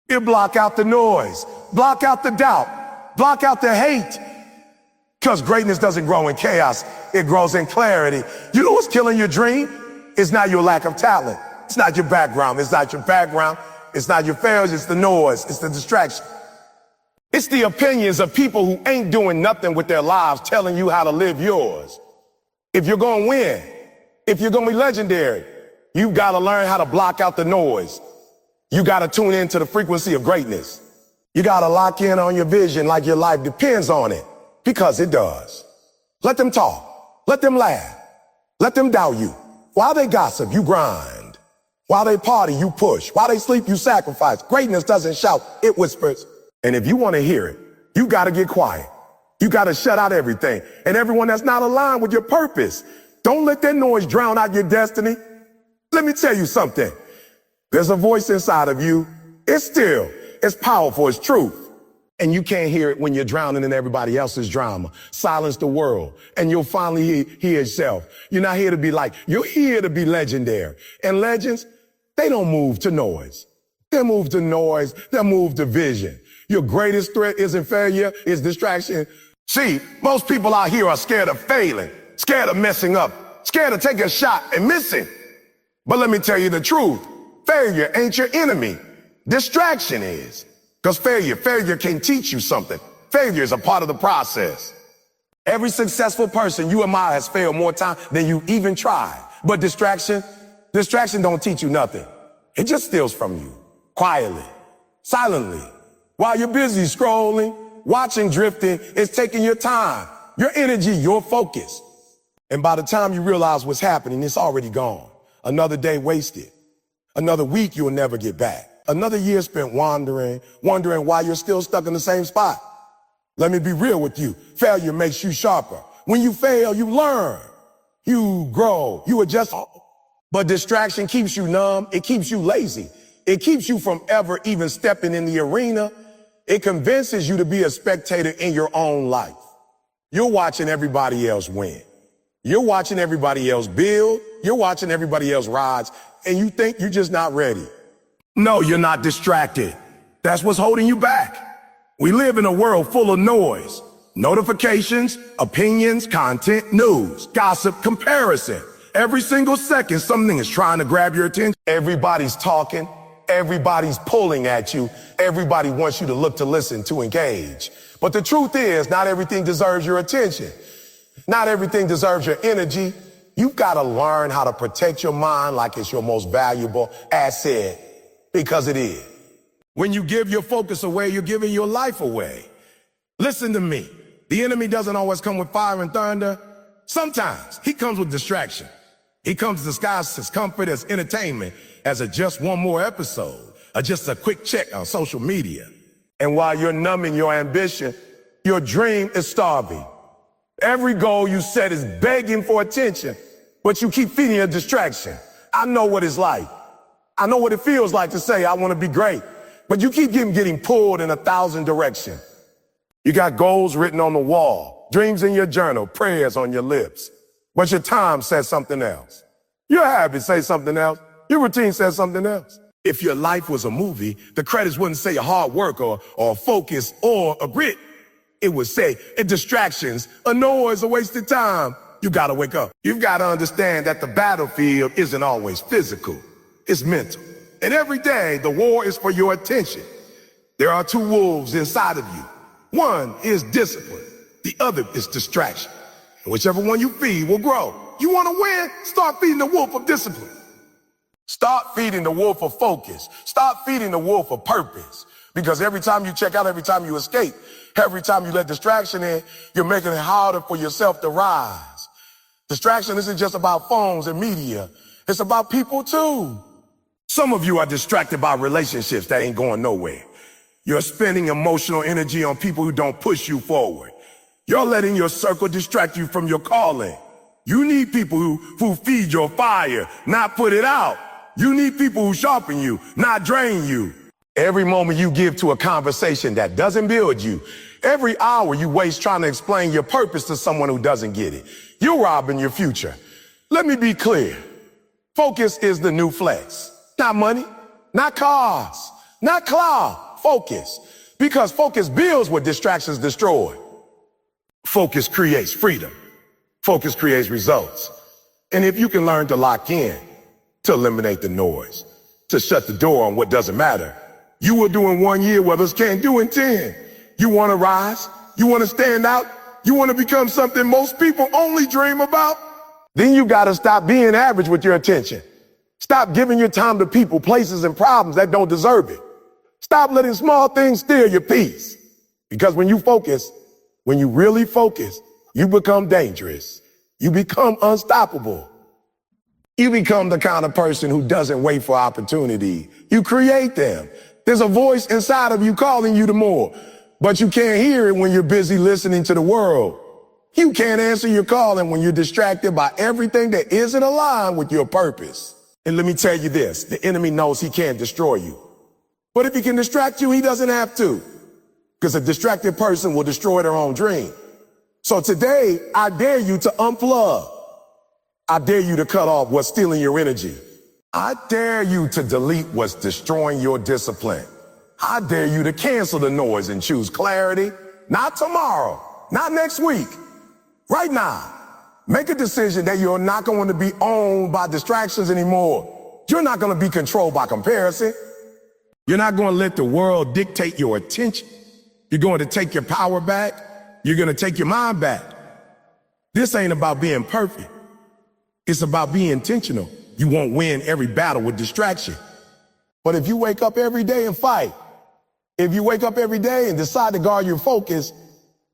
It block out the noise, block out the doubt, block out the hate. Because greatness doesn't grow in chaos, it grows in clarity. You know what's killing your dream? It's not your lack of talent. It's not your background. It's not your background. It's not your failures. It's the noise. It's the distraction. It's the opinions of people who ain't doing nothing with their lives telling you how to live yours. If you're going to win, if you're going to be legendary, you've got to learn how to block out the noise. You got to tune into the frequency of greatness. You got to lock in on your vision like your life depends on it, because it does. Let them talk. Let them laugh. Let them doubt you. While they gossip, you grind. While they party, you push. While they sleep, you sacrifice. Greatness doesn't shout, it whispers. And if you want to hear it, you got to get quiet. You got to shut out everything and everyone that's not aligned with your purpose. Don't let that noise drown out your destiny. Let me tell you something. There's a voice inside of you. It's still, it's powerful, it's truth. And you can't hear it when you're drowning in everybody else's drama. Silence the world and you'll finally hear yourself. You're not here to be like, you're here to be legendary. And legends, they don't move to noise. They move to noise, they move to vision. Your greatest threat isn't failure, it's distraction. See, most people out here are scared of failing, scared of messing up, scared of taking a shot and missing. But let me tell you the truth. Failure ain't your enemy. Distraction is. Because failure can teach you something. Failure is a part of the process. Every successful person you admire has failed more times than you even tried. But distraction don't teach you nothing. It just steals from you, quietly, silently. While you're busy scrolling, watching, drifting, it's taking your time, your energy, your focus. And by the time you realize what's happening, it's already gone. Another day wasted. Another week you'll never get back. Another year spent wondering why you're still stuck in the same spot. Let me be real with you. Failure makes you sharper. When you fail, you learn. You grow. You adjust. But distraction keeps you numb. It keeps you lazy. It keeps you from ever even stepping in the arena. It convinces you to be a spectator in your own life. You're watching everybody else win. You're watching everybody else build. You're watching everybody else rise. And you think you're just not ready. No, you're not distracted. That's what's holding you back. We live in a world full of noise, notifications, opinions, content, news, gossip, comparison. Every single second, something is trying to grab your attention. Everybody's talking. Everybody's pulling at you. Everybody wants you to look, to listen, to engage. But the truth is, not everything deserves your attention. Not everything deserves your energy. You've got to learn how to protect your mind like it's your most valuable asset. Because it is. When you give your focus away, you're giving your life away. Listen to me. The enemy doesn't always come with fire and thunder. Sometimes he comes with distraction. He comes disguised as comfort, as entertainment, as just one more episode, or just a quick check on social media. And while you're numbing your ambition, your dream is starving. Every goal you set is begging for attention, but you keep feeding a distraction. I know what it's like. I know what it feels like to say, I want to be great, but you keep getting pulled in 1,000 directions. You got goals written on the wall, dreams in your journal, prayers on your lips, but your time says something else. Your habits say something else. Your routine says something else. If your life was a movie, the credits wouldn't say a hard work or focus or a grit. It would say distractions, a noise, a wasted time. You got to wake up. You've got to understand that the battlefield isn't always physical. It's mental. And every day, the war is for your attention. There are two wolves inside of you. One is discipline. The other is distraction. And whichever one you feed will grow. You want to win? Start feeding the wolf of discipline. Start feeding the wolf of focus. Start feeding the wolf of purpose. Because every time you check out, every time you escape, every time you let distraction in, you're making it harder for yourself to rise. Distraction isn't just about phones and media. It's about people too. Some of you are distracted by relationships that ain't going nowhere. You're spending emotional energy on people who don't push you forward. You're letting your circle distract you from your calling. You need people who feed your fire, not put it out. You need people who sharpen you, not drain you. Every moment you give to a conversation that doesn't build you, every hour you waste trying to explain your purpose to someone who doesn't get it, you're robbing your future. Let me be clear. Focus is the new flex. Not money, not cars, not cloud, focus. Because focus builds what distractions destroy. Focus creates freedom. Focus creates results. And if you can learn to lock in, to eliminate the noise, to shut the door on what doesn't matter, you will do in 1 year what others can't do in 10. You want to rise? You want to stand out? You want to become something most people only dream about? Then you got to stop being average with your attention. Stop giving your time to people, places, and problems that don't deserve it. Stop letting small things steal your peace. Because when you focus, when you really focus, you become dangerous. You become unstoppable. You become the kind of person who doesn't wait for opportunity. You create them. There's a voice inside of you calling you to more, but you can't hear it when you're busy listening to the world. You can't answer your calling when you're distracted by everything that isn't aligned with your purpose. And let me tell you this, the enemy knows he can't destroy you. But if he can distract you, he doesn't have to. Because a distracted person will destroy their own dream. So today, I dare you to unplug. I dare you to cut off what's stealing your energy. I dare you to delete what's destroying your discipline. I dare you to cancel the noise and choose clarity. Not tomorrow, not next week, right now. Make a decision that you're not going to be owned by distractions anymore. You're not going to be controlled by comparison. You're not going to let the world dictate your attention. You're going to take your power back. You're going to take your mind back. This ain't about being perfect. It's about being intentional. You won't win every battle with distraction. But if you wake up every day and fight, if you wake up every day and decide to guard your focus,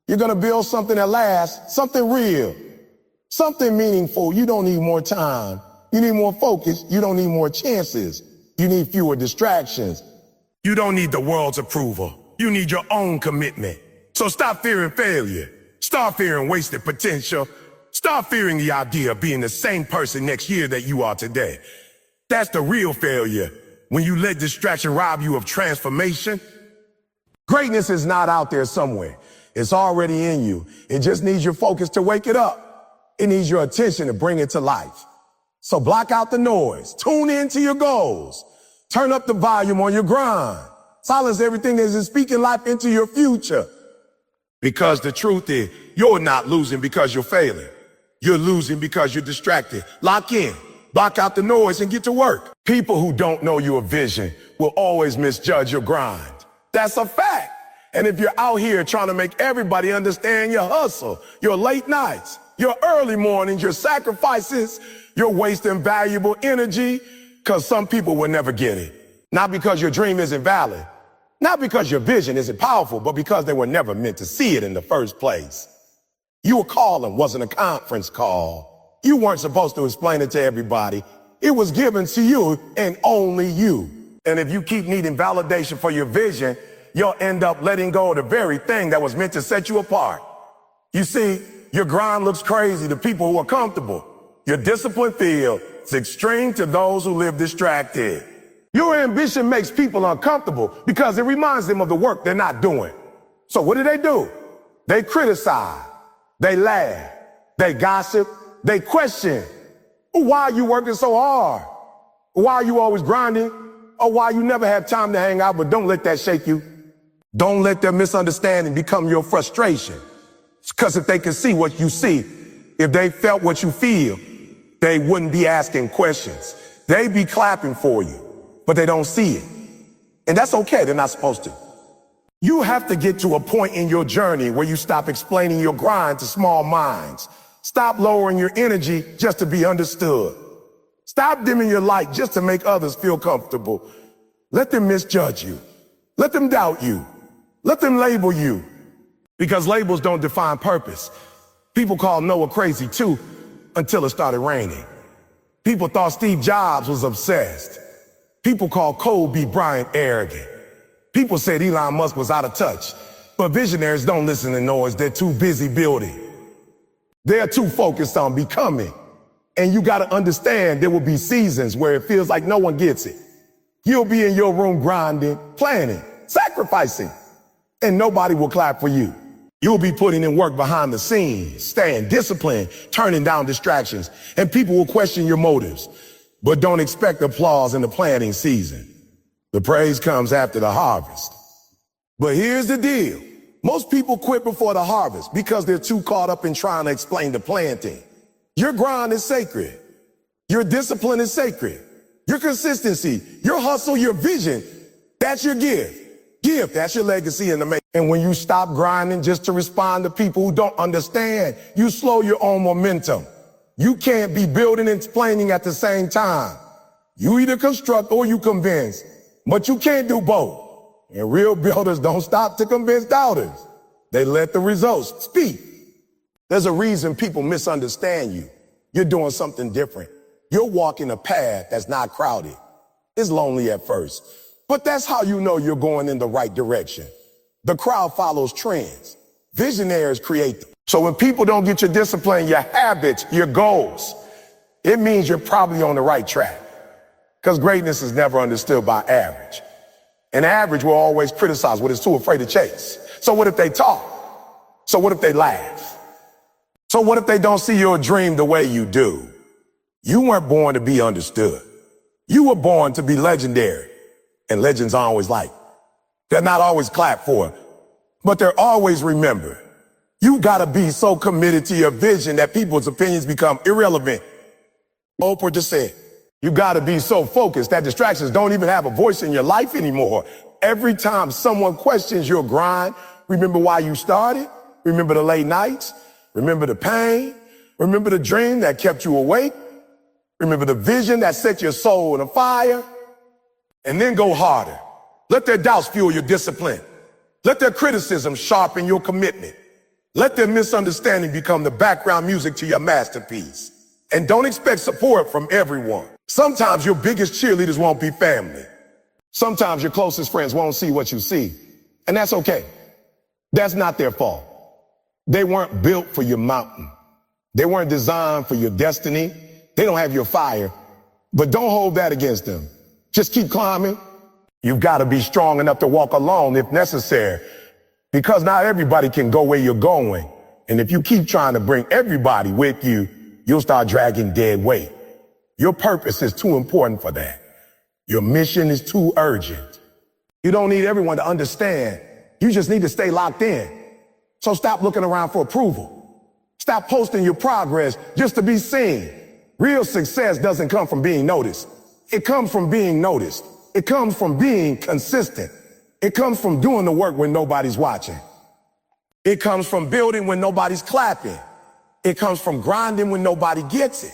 you're going to build something that lasts, something real, something meaningful. You don't need more time. You need more focus. You don't need more chances. You need fewer distractions. You don't need the world's approval. You need your own commitment. So stop fearing failure. Start fearing wasted potential. Start fearing the idea of being the same person next year that you are today. That's the real failure, when you let distraction rob you of transformation. Greatness is not out there somewhere. It's already in you. It just needs your focus to wake it up. It needs your attention to bring it to life. So block out the noise. Tune into your goals. Turn up the volume on your grind. Silence everything that isn't speaking life into your future. Because the truth is, you're not losing because you're failing. You're losing because you're distracted. Lock in, block out the noise, and get to work. People who don't know your vision will always misjudge your grind. That's a fact. And if you're out here trying to make everybody understand your hustle, your late nights, your early mornings, your sacrifices, you're wasting valuable energy, because some people will never get it. Not because your dream isn't valid, not because your vision isn't powerful, but because they were never meant to see it in the first place. Your calling wasn't a conference call. You weren't supposed to explain it to everybody. It was given to you and only you. And if you keep needing validation for your vision, you'll end up letting go of the very thing that was meant to set you apart. You see, your grind looks crazy to people who are comfortable. Your discipline feels extreme to those who live distracted. Your ambition makes people uncomfortable because it reminds them of the work they're not doing. So what do? They criticize. They laugh, they gossip, they question. Why are you working so hard? Why are you always grinding? Or why you never have time to hang out? But don't let that shake you. Don't let their misunderstanding become your frustration. Because if they could see what you see, if they felt what you feel, they wouldn't be asking questions. They'd be clapping for you, but they don't see it. And that's okay, they're not supposed to. You have to get to a point in your journey where you stop explaining your grind to small minds. Stop lowering your energy just to be understood. Stop dimming your light just to make others feel comfortable. Let them misjudge you. Let them doubt you. Let them label you. Because labels don't define purpose. People called Noah crazy too until it started raining. People thought Steve Jobs was obsessed. People called Kobe Bryant arrogant. People said Elon Musk was out of touch, but visionaries don't listen to noise. They're too busy building. They're too focused on becoming. And you got to understand there will be seasons where it feels like no one gets it. You'll be in your room grinding, planning, sacrificing, and nobody will clap for you. You'll be putting in work behind the scenes, staying disciplined, turning down distractions, and people will question your motives. But don't expect applause in the planning season. The praise comes after the harvest. But here's the deal. Most people quit before the harvest because they're too caught up in trying to explain the planting. Your grind is sacred. Your discipline is sacred. Your consistency, your hustle, your vision, that's your gift. That's your legacy in the making. And when you stop grinding just to respond to people who don't understand, you slow your own momentum. You can't be building and explaining at the same time. You either construct or you convince, but you can't do both. And real builders don't stop to convince doubters. They let the results speak. There's a reason people misunderstand you. You're doing something different. You're walking a path that's not crowded. It's lonely at first, but that's how you know you're going in the right direction. The crowd follows trends. Visionaries create them. So when people don't get your discipline, your habits, your goals, it means you're probably on the right track. Because greatness is never understood by average. And average will always criticize what is too afraid to chase. So what if they talk? So what if they laugh? So what if they don't see your dream the way you do? You weren't born to be understood. You were born to be legendary. And legends aren't always liked. They're not always clapped for, but they're always remembered. You gotta be so committed to your vision that people's opinions become irrelevant. Oprah just said, you gotta be so focused that distractions don't even have a voice in your life anymore. Every time someone questions your grind, remember why you started, remember the late nights, remember the pain, remember the dream that kept you awake, remember the vision that set your soul on a fire, and then go harder. Let their doubts fuel your discipline. Let their criticism sharpen your commitment. Let their misunderstanding become the background music to your masterpiece. And don't expect support from everyone. Sometimes your biggest cheerleaders won't be family. Sometimes your closest friends won't see what you see. And that's okay. That's not their fault. They weren't built for your mountain. They weren't designed for your destiny. They don't have your fire. But don't hold that against them. Just keep climbing. You've got to be strong enough to walk alone if necessary. Because not everybody can go where you're going. And if you keep trying to bring everybody with you, you'll start dragging dead weight. Your purpose is too important for that. Your mission is too urgent. You don't need everyone to understand. You just need to stay locked in. So stop looking around for approval. Stop posting your progress just to be seen. Real success doesn't come from being noticed. It comes from being noticed. It comes from being consistent. It comes from doing the work when nobody's watching. It comes from building when nobody's clapping. It comes from grinding when nobody gets it.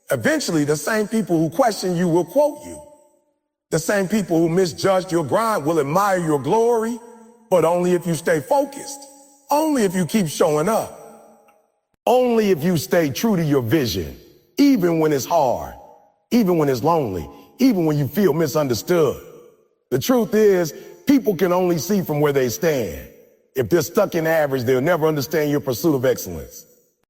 Eventually, the same people who question you will quote you. The same people who misjudged your grind will admire your glory, but only if you stay focused. Only if you keep showing up. Only if you stay true to your vision, even when it's hard, even when it's lonely, even when you feel misunderstood. The truth is, people can only see from where they stand. If they're stuck in average, they'll never understand your pursuit of excellence.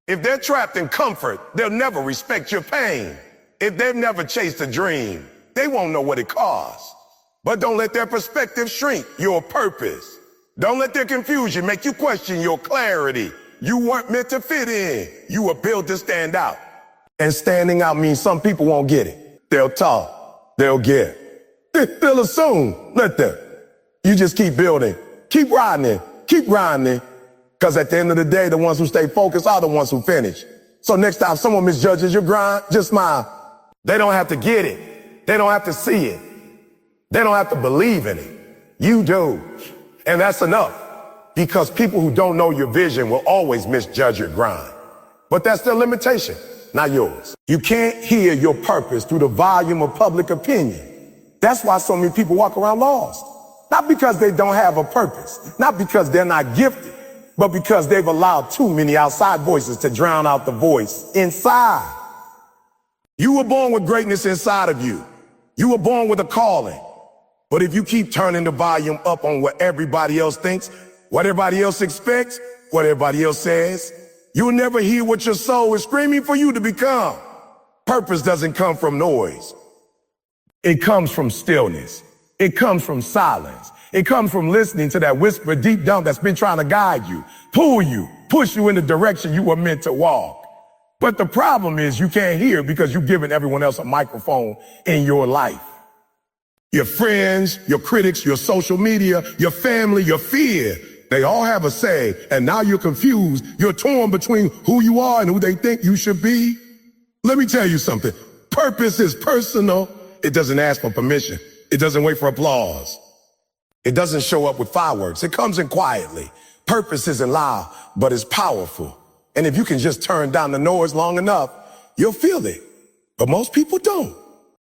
If they're trapped in comfort, they'll never respect your pain. If they've never chased a dream, they won't know what it costs. But don't let their perspective shrink your purpose. Don't let their confusion make you question your clarity. You weren't meant to fit in. You were built to stand out. And standing out means some people won't get it. They'll talk. They'll get it. They'll assume. Let them. You just keep building. Keep riding it. Keep grinding. Because at the end of the day, the ones who stay focused are the ones who finish. So next time someone misjudges your grind, just smile. They don't have to get it. They don't have to see it. They don't have to believe in it. You do. And that's enough. Because people who don't know your vision will always misjudge your grind. But that's their limitation, not yours. You can't hear your purpose through the volume of public opinion. That's why so many people walk around lost. Not because they don't have a purpose. Not because they're not gifted. But because they've allowed too many outside voices to drown out the voice inside. You were born with greatness inside of you. You were born with a calling. But if you keep turning the volume up on what everybody else thinks, what everybody else expects, what everybody else says, you'll never hear what your soul is screaming for you to become. Purpose doesn't come from noise. It comes from stillness. It comes from silence. It comes from listening to that whisper deep down that's been trying to guide you, pull you, push you in the direction you were meant to walk. But the problem is you can't hear because you've given everyone else a microphone in your life. Your friends, your critics, your social media, your family, your fear, they all have a say, and now you're confused. You're torn between who you are and who they think you should be. Let me tell you something. Purpose is personal. It doesn't ask for permission. It doesn't wait for applause. It doesn't show up with fireworks. It comes in quietly. Purpose isn't loud, but it's powerful. And if you can just turn down the noise long enough, you'll feel it. But most people don't.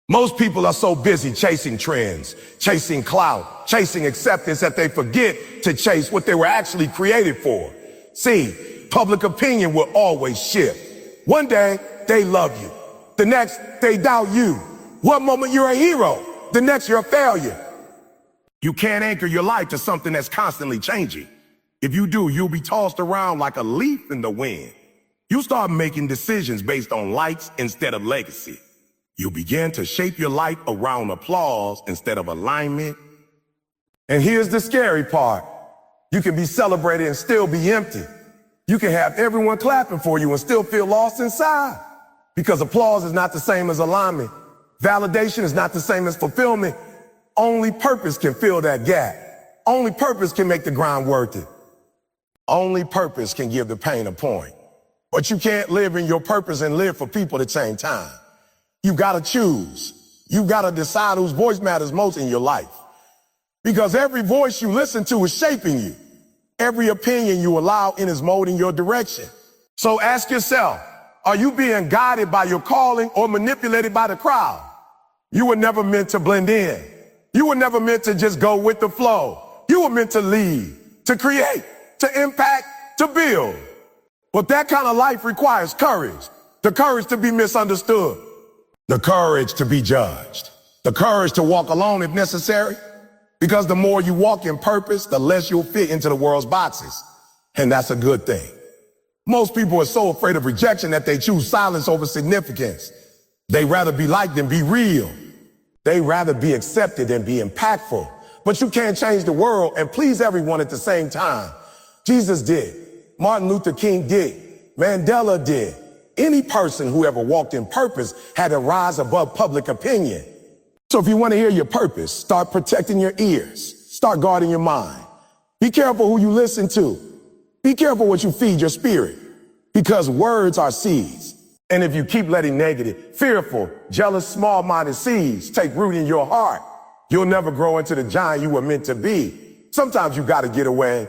Most people are so busy chasing trends, chasing clout, chasing acceptance that they forget to chase what they were actually created for. See, public opinion will always shift. One day, they love you. The next, they doubt you. One moment you're a hero, the next you're a failure. You can't anchor your life to something that's constantly changing. If you do, you'll be tossed around like a leaf in the wind. You start making decisions based on likes instead of legacy. You begin to shape your life around applause instead of alignment. And here's the scary part. You can be celebrated and still be empty. You can have everyone clapping for you and still feel lost inside. Because applause is not the same as alignment. Validation is not the same as fulfillment. Only purpose can fill that gap. Only purpose can make the grind worth it. Only purpose can give the pain a point. But you can't live in your purpose and live for people at the same time. You gotta choose. You gotta decide whose voice matters most in your life. Because every voice you listen to is shaping you. Every opinion you allow in is molding your direction. So ask yourself, are you being guided by your calling or manipulated by the crowd? You were never meant to blend in. You were never meant to just go with the flow. You were meant to lead, to create, to impact, to build. But that kind of life requires courage. The courage to be misunderstood. The courage to be judged. The courage to walk alone if necessary. Because the more you walk in purpose, the less you'll fit into the world's boxes. And that's a good thing. Most people are so afraid of rejection that they choose silence over significance. They rather be liked than be real. They rather be accepted than be impactful. But you can't change the world and please everyone at the same time. Jesus did. Martin Luther King did. Mandela did. Any person who ever walked in purpose had to rise above public opinion. So if you want to hear your purpose, start protecting your ears. Start guarding your mind. Be careful who you listen to. Be careful what you feed your spirit. Because words are seeds. And if you keep letting negative, fearful, jealous, small-minded seeds take root in your heart, you'll never grow into the giant you were meant to be. Sometimes you got to get away.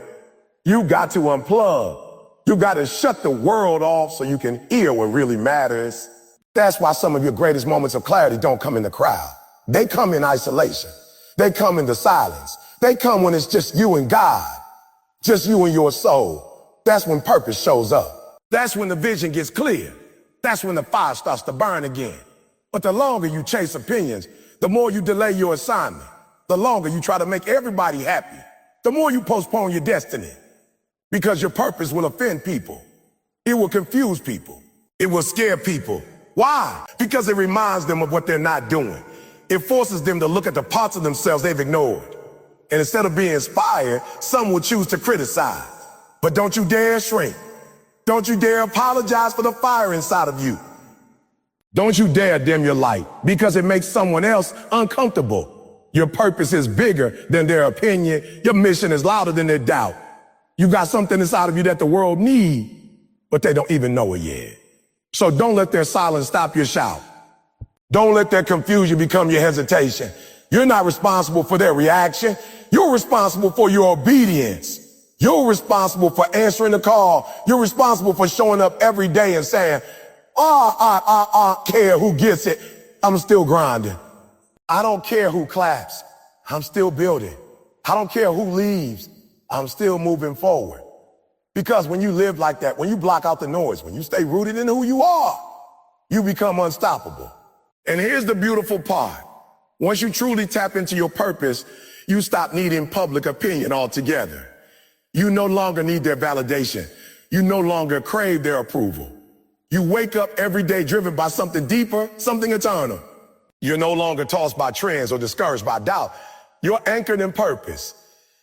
You got to unplug. You got to shut the world off so you can hear what really matters. That's why some of your greatest moments of clarity don't come in the crowd. They come in isolation. They come in the silence. They come when it's just you and God, just you and your soul. That's when purpose shows up. That's when the vision gets clear. That's when the fire starts to burn again. But the longer you chase opinions, the more you delay your assignment. The longer you try to make everybody happy, the more you postpone your destiny. Because your purpose will offend people. It will confuse people. It will scare people. Why? Because it reminds them of what they're not doing. It forces them to look at the parts of themselves they've ignored. And instead of being inspired, some will choose to criticize. But don't you dare shrink. Don't you dare apologize for the fire inside of you. Don't you dare dim your light because it makes someone else uncomfortable. Your purpose is bigger than their opinion. Your mission is louder than their doubt. You got something inside of you that the world needs, but they don't even know it yet. So don't let their silence stop your shout. Don't let their confusion become your hesitation. You're not responsible for their reaction. You're responsible for your obedience. You're responsible for answering the call. You're responsible for showing up every day and saying, I care who gets it. I'm still grinding. I don't care who claps. I'm still building. I don't care who leaves. I'm still moving forward. Because when you live like that, when you block out the noise, when you stay rooted in who you are, you become unstoppable. And here's the beautiful part. Once you truly tap into your purpose, you stop needing public opinion altogether. You no longer need their validation. You no longer crave their approval. You wake up every day driven by something deeper, something eternal. You're no longer tossed by trends or discouraged by doubt. You're anchored in purpose.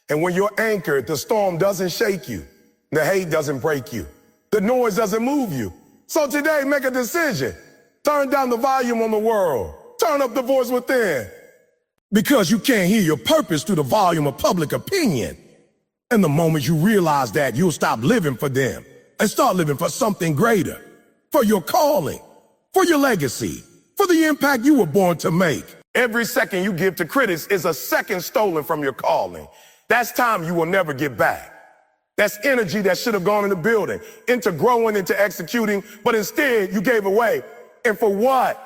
And when you're anchored, the storm doesn't shake you. The hate doesn't break you. The noise doesn't move you. So today, make a decision. Turn down the volume on the world. Turn up the voice within. because you can't hear your purpose through the volume of public opinion. And the moment you realize that, you'll stop living for them and start living for something greater, for your calling, for your legacy, for the impact you were born to make. Every second you give to critics is a second stolen from your calling. That's time you will never get back. That's energy that should have gone into building, into growing, into executing, but instead you gave away. And for what?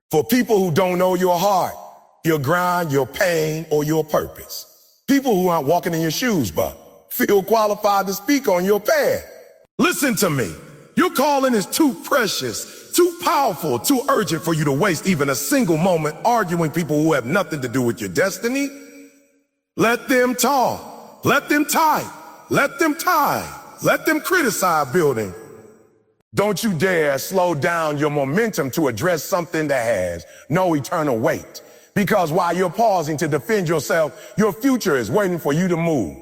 For people who don't know your heart, your grind, your pain, or your purpose. People who aren't walking in your shoes, but feel qualified to speak on your path. Listen to me. Your calling is too precious, too powerful, too urgent for you to waste even a single moment arguing people who have nothing to do with your destiny. Let them talk. Let them type. Let them tie. Let them criticize building. Don't you dare slow down your momentum to address something that has no eternal weight. Because while you're pausing to defend yourself, your future is waiting for you to move.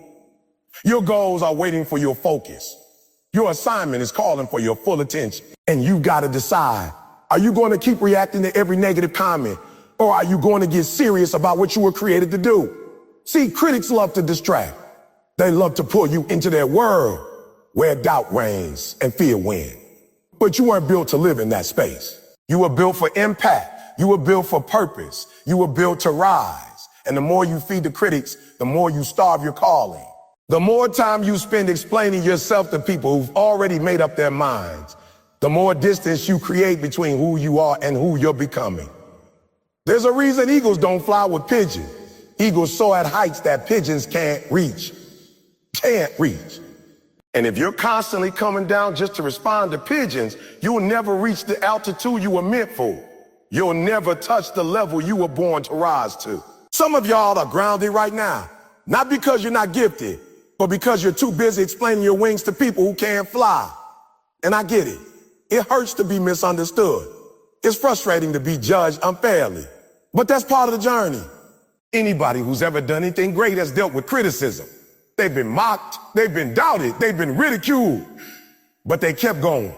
Your goals are waiting for your focus. Your assignment is calling for your full attention. And you've got to decide, are you going to keep reacting to every negative comment? Or are you going to get serious about what you were created to do? See, critics love to distract. They love to pull you into their world where doubt reigns and fear wins. But you weren't built to live in that space. You were built for impact. You were built for purpose. You were built to rise. And the more you feed the critics, the more you starve your calling. The more time you spend explaining yourself to people who've already made up their minds, the more distance you create between who you are and who you're becoming. There's a reason eagles don't fly with pigeons. Eagles soar at heights that pigeons can't reach. Can't reach. And if you're constantly coming down just to respond to pigeons, you'll never reach the altitude you were meant for. You'll never touch the level you were born to rise to. Some of y'all are grounded right now, not because you're not gifted, but because you're too busy explaining your wings to people who can't fly. And I get it. It hurts to be misunderstood. It's frustrating to be judged unfairly. But that's part of the journey. Anybody who's ever done anything great has dealt with criticism. They've been mocked, they've been doubted, they've been ridiculed. But they kept going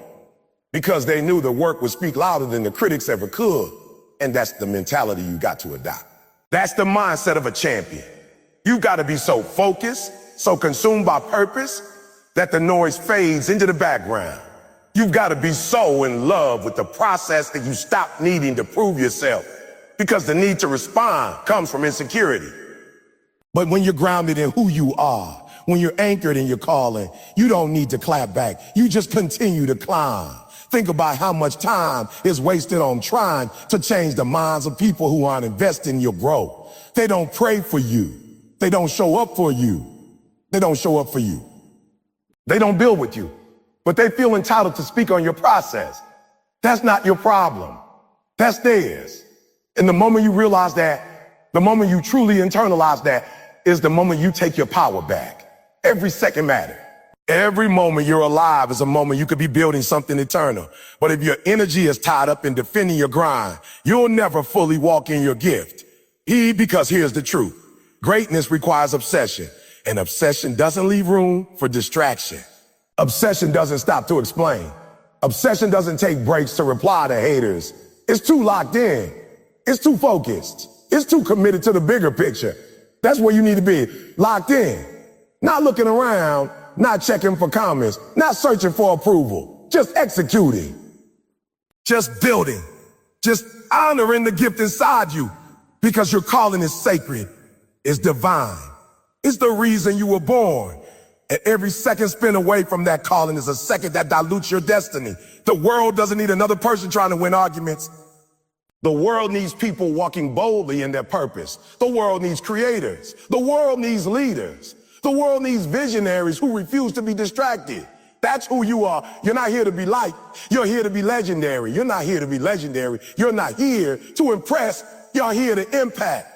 because they knew the work would speak louder than the critics ever could. And that's the mentality you got to adopt. That's the mindset of a champion. You've got to be so focused, so consumed by purpose, that the noise fades into the background. You've got to be so in love with the process that you stop needing to prove yourself, because the need to respond comes from insecurity. But when you're grounded in who you are, when you're anchored in your calling, you don't need to clap back. You just continue to climb. Think about how much time is wasted on trying to change the minds of people who aren't investing in your growth. They don't pray for you. They don't show up for you. They don't show up for you. They don't build with you, but they feel entitled to speak on your process. That's not your problem. That's theirs. And the moment you realize that, the moment you truly internalize that, is the moment you take your power back. Every second matters. Every moment you're alive is a moment you could be building something eternal. But if your energy is tied up in defending your grind, you'll never fully walk in your gift. Because here's the truth. Greatness requires obsession, and obsession doesn't leave room for distraction. Obsession doesn't stop to explain. Obsession doesn't take breaks to reply to haters. It's too locked in. It's too focused. It's too committed to the bigger picture. That's where you need to be, locked in. Not looking around, not checking for comments, not searching for approval, just executing. Just building. Just honoring the gift inside you, because your calling is sacred, it's divine. It's the reason you were born. And every second spent away from that calling is a second that dilutes your destiny. The world doesn't need another person trying to win arguments. The world needs people walking boldly in their purpose. The world needs creators. The world needs leaders. The world needs visionaries who refuse to be distracted. That's who you are. You're not here to be liked. You're here to be legendary. You're not here to be legendary. You're not here to impress. You're here to impact.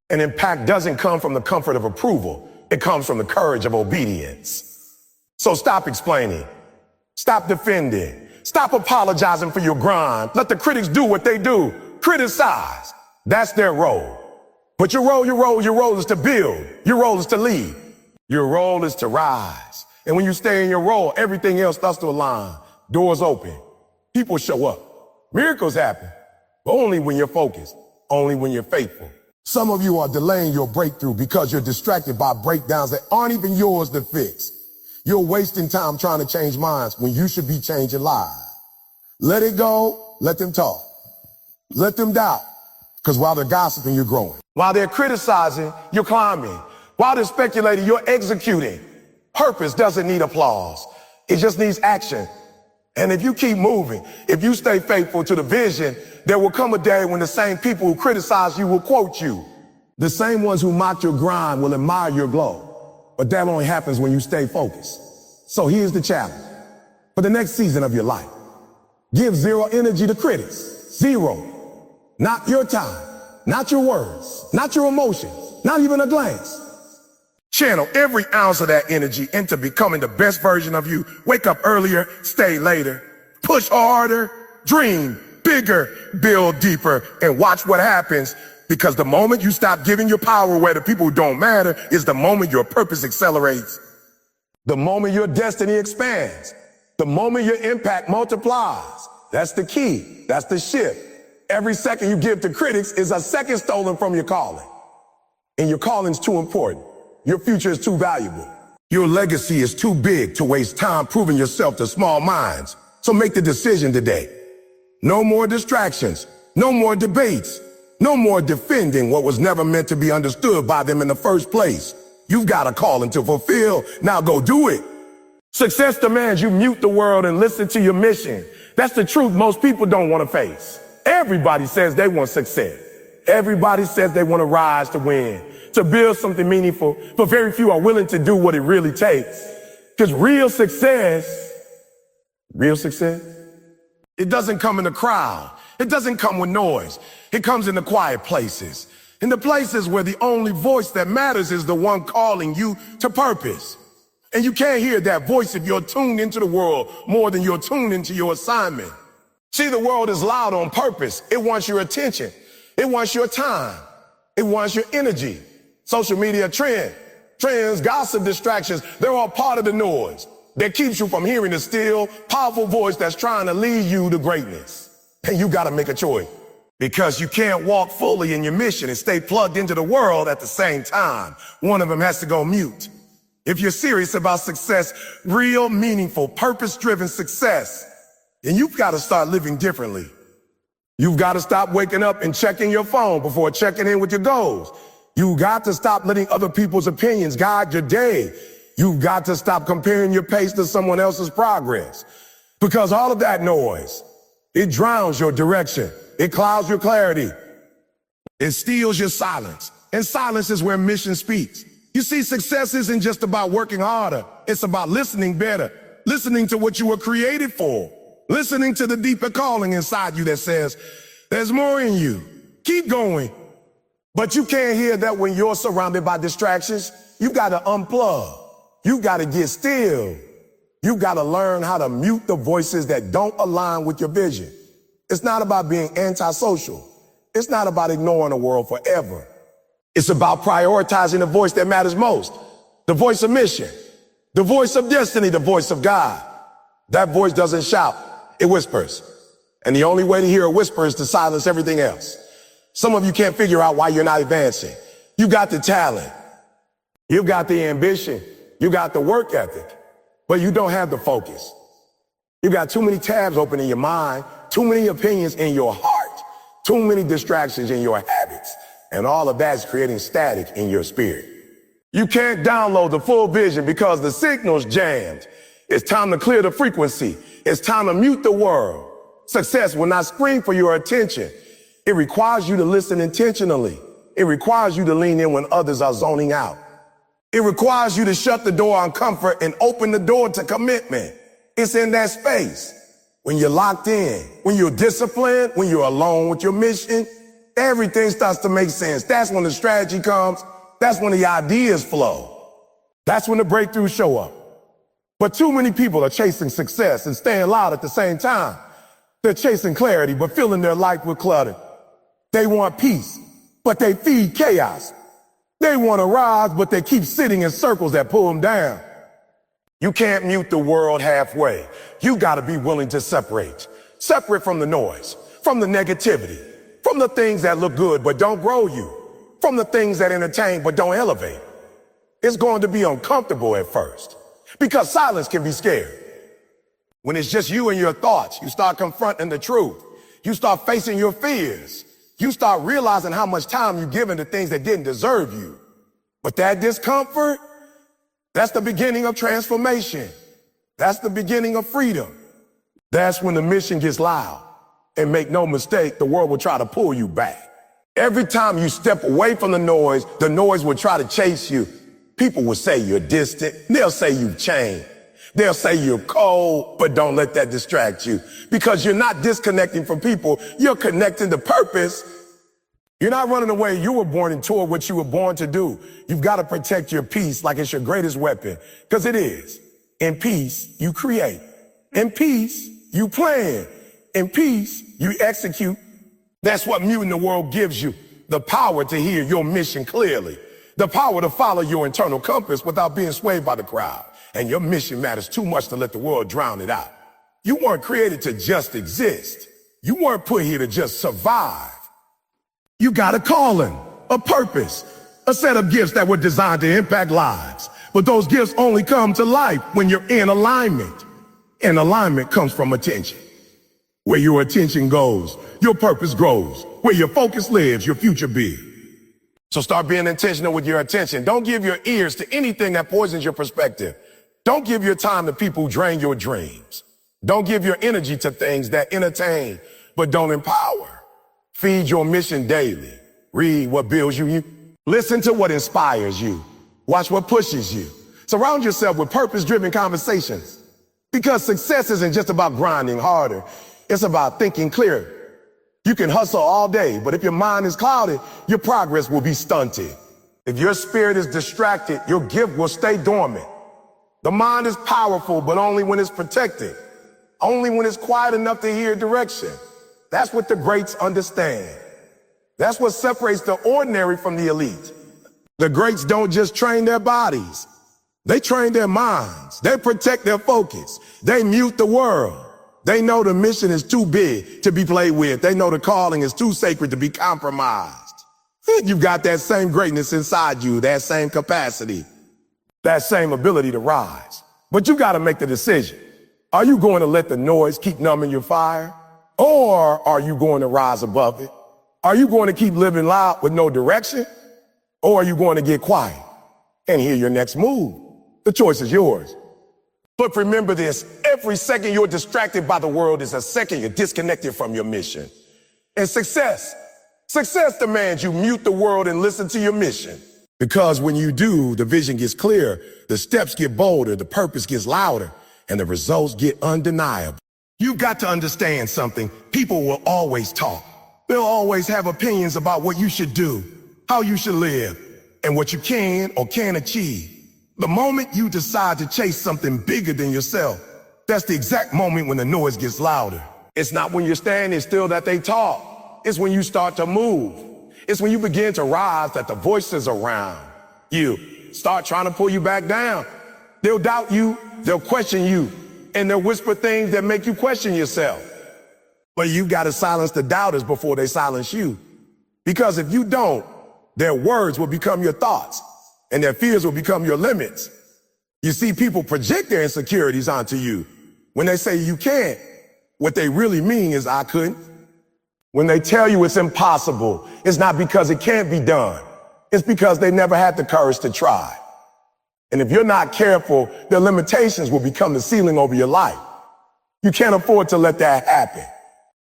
And impact doesn't come from the comfort of approval. It comes from the courage of obedience. So stop explaining. Stop defending. Stop apologizing for your grind. Let the critics do what they do. Criticize. That's their role. But your role is to build. Your role is to lead. Your role is to rise. And when you stay in your role, everything else starts to align. Doors open. People show up. Miracles happen. But only when you're focused. Only when you're faithful. Some of you are delaying your breakthrough because you're distracted by breakdowns that aren't even yours to fix. You're wasting time trying to change minds when you should be changing lives. Let it go. Let them talk. Let them doubt. Because while they're gossiping, you're growing. While they're criticizing, you're climbing. While they're speculating, you're executing. Purpose doesn't need applause. It just needs action. And if you keep moving, if you stay faithful to the vision, there will come a day when the same people who criticize you will quote you. The same ones who mock your grind will admire your glow. But that only happens when you stay focused. So here's the challenge. For the next season of your life, give zero energy to critics. Zero. Not your time, not your words, not your emotions, not even a glance. Channel every ounce of that energy into becoming the best version of you. Wake up earlier, stay later, push harder, dream bigger, build deeper, and watch what happens. Because the moment you stop giving your power away to people who don't matter is the moment your purpose accelerates. The moment your destiny expands. The moment your impact multiplies. That's the key. That's the shift. Every second you give to critics is a second stolen from your calling. And your calling's too important. Your future is too valuable. Your legacy is too big to waste time proving yourself to small minds. So make the decision today. No more distractions. No more debates. No more defending what was never meant to be understood by them in the first place. You've got a calling to fulfill. Now go do it. Success demands you mute the world and listen to your mission. That's the truth most people don't want to face. Everybody says they want success. Everybody says they want to rise to win, to build something meaningful, but very few are willing to do what it really takes. Because real success, it doesn't come in the crowd. It doesn't come with noise. It comes in the quiet places. In the places where the only voice that matters is the one calling you to purpose. And you can't hear that voice if you're tuned into the world more than you're tuned into your assignment. See, the world is loud on purpose. It wants your attention. It wants your time. It wants your energy. Social media trends, gossip, distractions, they're all part of the noise that keeps you from hearing the still, powerful voice that's trying to lead you to greatness. And you got to make a choice because you can't walk fully in your mission and stay plugged into the world at the same time. One of them has to go mute. If you're serious about success, real, meaningful, purpose-driven success, then you've got to start living differently. You've got to stop waking up and checking your phone before checking in with your goals. You got to stop letting other people's opinions guide your day. You've got to stop comparing your pace to someone else's progress. Because all of that noise, it drowns your direction. It clouds your clarity. It steals your silence. And silence is where mission speaks. You see, success isn't just about working harder. It's about listening better, listening to what you were created for, listening to the deeper calling inside you that says, there's more in you. Keep going. But you can't hear that when you're surrounded by distractions. You got to unplug. You got to get still. You got to learn how to mute the voices that don't align with your vision. It's not about being antisocial. It's not about ignoring the world forever. It's about prioritizing the voice that matters most, the voice of mission, the voice of destiny, the voice of God. That voice doesn't shout, it whispers. And the only way to hear a whisper is to silence everything else. Some of you can't figure out why you're not advancing. You got the talent. You got the ambition. You got the work ethic, but you don't have the focus. You got too many tabs open in your mind, too many opinions in your heart, too many distractions in your habits, and all of that's creating static in your spirit. You can't download the full vision because the signal's jammed. It's time to clear the frequency. It's time to mute the world. Success will not scream for your attention. It requires you to listen intentionally. It requires you to lean in when others are zoning out. It requires you to shut the door on comfort and open the door to commitment. It's in that space. When you're locked in, when you're disciplined, when you're alone with your mission, everything starts to make sense. That's when the strategy comes. That's when the ideas flow. That's when the breakthroughs show up. But too many people are chasing success and staying loud at the same time. They're chasing clarity, but filling their life with clutter. They want peace, but they feed chaos. They want to rise, but they keep sitting in circles that pull them down. You can't mute the world halfway. You got to be willing to separate. Separate from the noise, from the negativity, from the things that look good but don't grow you. from the things that entertain but don't elevate. It's going to be uncomfortable at first because silence can be scary. When it's just you and your thoughts, you start confronting the truth. You start facing your fears. You start realizing how much time you've given to things that didn't deserve you. But that discomfort, that's the beginning of transformation. That's the beginning of freedom. That's when the mission gets loud. And make no mistake, the world will try to pull you back. Every time you step away from the noise will try to chase you. People will say you're distant. They'll say you've changed. They'll say you're cold, but don't let that distract you because you're not disconnecting from people. You're connecting to purpose. You're not running away. You were born into what you were born to do. You've got to protect your peace like it's your greatest weapon because it is. In peace, you create. In peace, you plan. In peace, you execute. That's what Muting the World gives you. The power to hear your mission clearly. The power to follow your internal compass without being swayed by the crowd. And your mission matters too much to let the world drown it out. You weren't created to just exist. You weren't put here to just survive. You got a calling, a purpose, a set of gifts that were designed to impact lives. But those gifts only come to life when you're in alignment. And alignment comes from attention. Where your attention goes, your purpose grows. Where your focus lives, your future be. So start being intentional with your attention. Don't give your ears to anything that poisons your perspective. Don't give your time to people who drain your dreams. Don't give your energy to things that entertain but don't empower. Feed your mission daily. Read what builds you. Listen to what inspires you. Watch what pushes you. Surround yourself with purpose-driven conversations. Because success isn't just about grinding harder. It's about thinking clearer. You can hustle all day, but if your mind is clouded, your progress will be stunted. If your spirit is distracted, your gift will stay dormant. The mind is powerful, but only when it's protected. Only when it's quiet enough to hear direction. That's what the greats understand. That's what separates the ordinary from the elite. The greats don't just train their bodies. They train their minds. They protect their focus. They mute the world. They know the mission is too big to be played with. They know the calling is too sacred to be compromised. You've got that same greatness inside you, that same capacity, that same ability to rise. But you got to make the decision. Are you going to let the noise keep numbing your fire? Or are you going to rise above it? Are you going to keep living loud with no direction? Or are you going to get quiet and hear your next move? The choice is yours. But remember this, every second you're distracted by the world is a second you're disconnected from your mission. And success demands you mute the world and listen to your mission. Because when you do, the vision gets clearer, the steps get bolder, the purpose gets louder, and the results get undeniable. You've got to understand something. People will always talk. They'll always have opinions about what you should do, how you should live, and what you can or can't achieve. The moment you decide to chase something bigger than yourself, that's the exact moment when the noise gets louder. It's not when you're standing still that they talk. It's when you start to move. It's when you begin to rise that the voices around you start trying to pull you back down. They'll doubt you, they'll question you, and they'll whisper things that make you question yourself. But you've got to silence the doubters before they silence you. Because if you don't, their words will become your thoughts, and their fears will become your limits. You see, people project their insecurities onto you. When they say you can't, what they really mean is I couldn't. When they tell you it's impossible, it's not because it can't be done. It's because they never had the courage to try. And if you're not careful, their limitations will become the ceiling over your life. You can't afford to let that happen.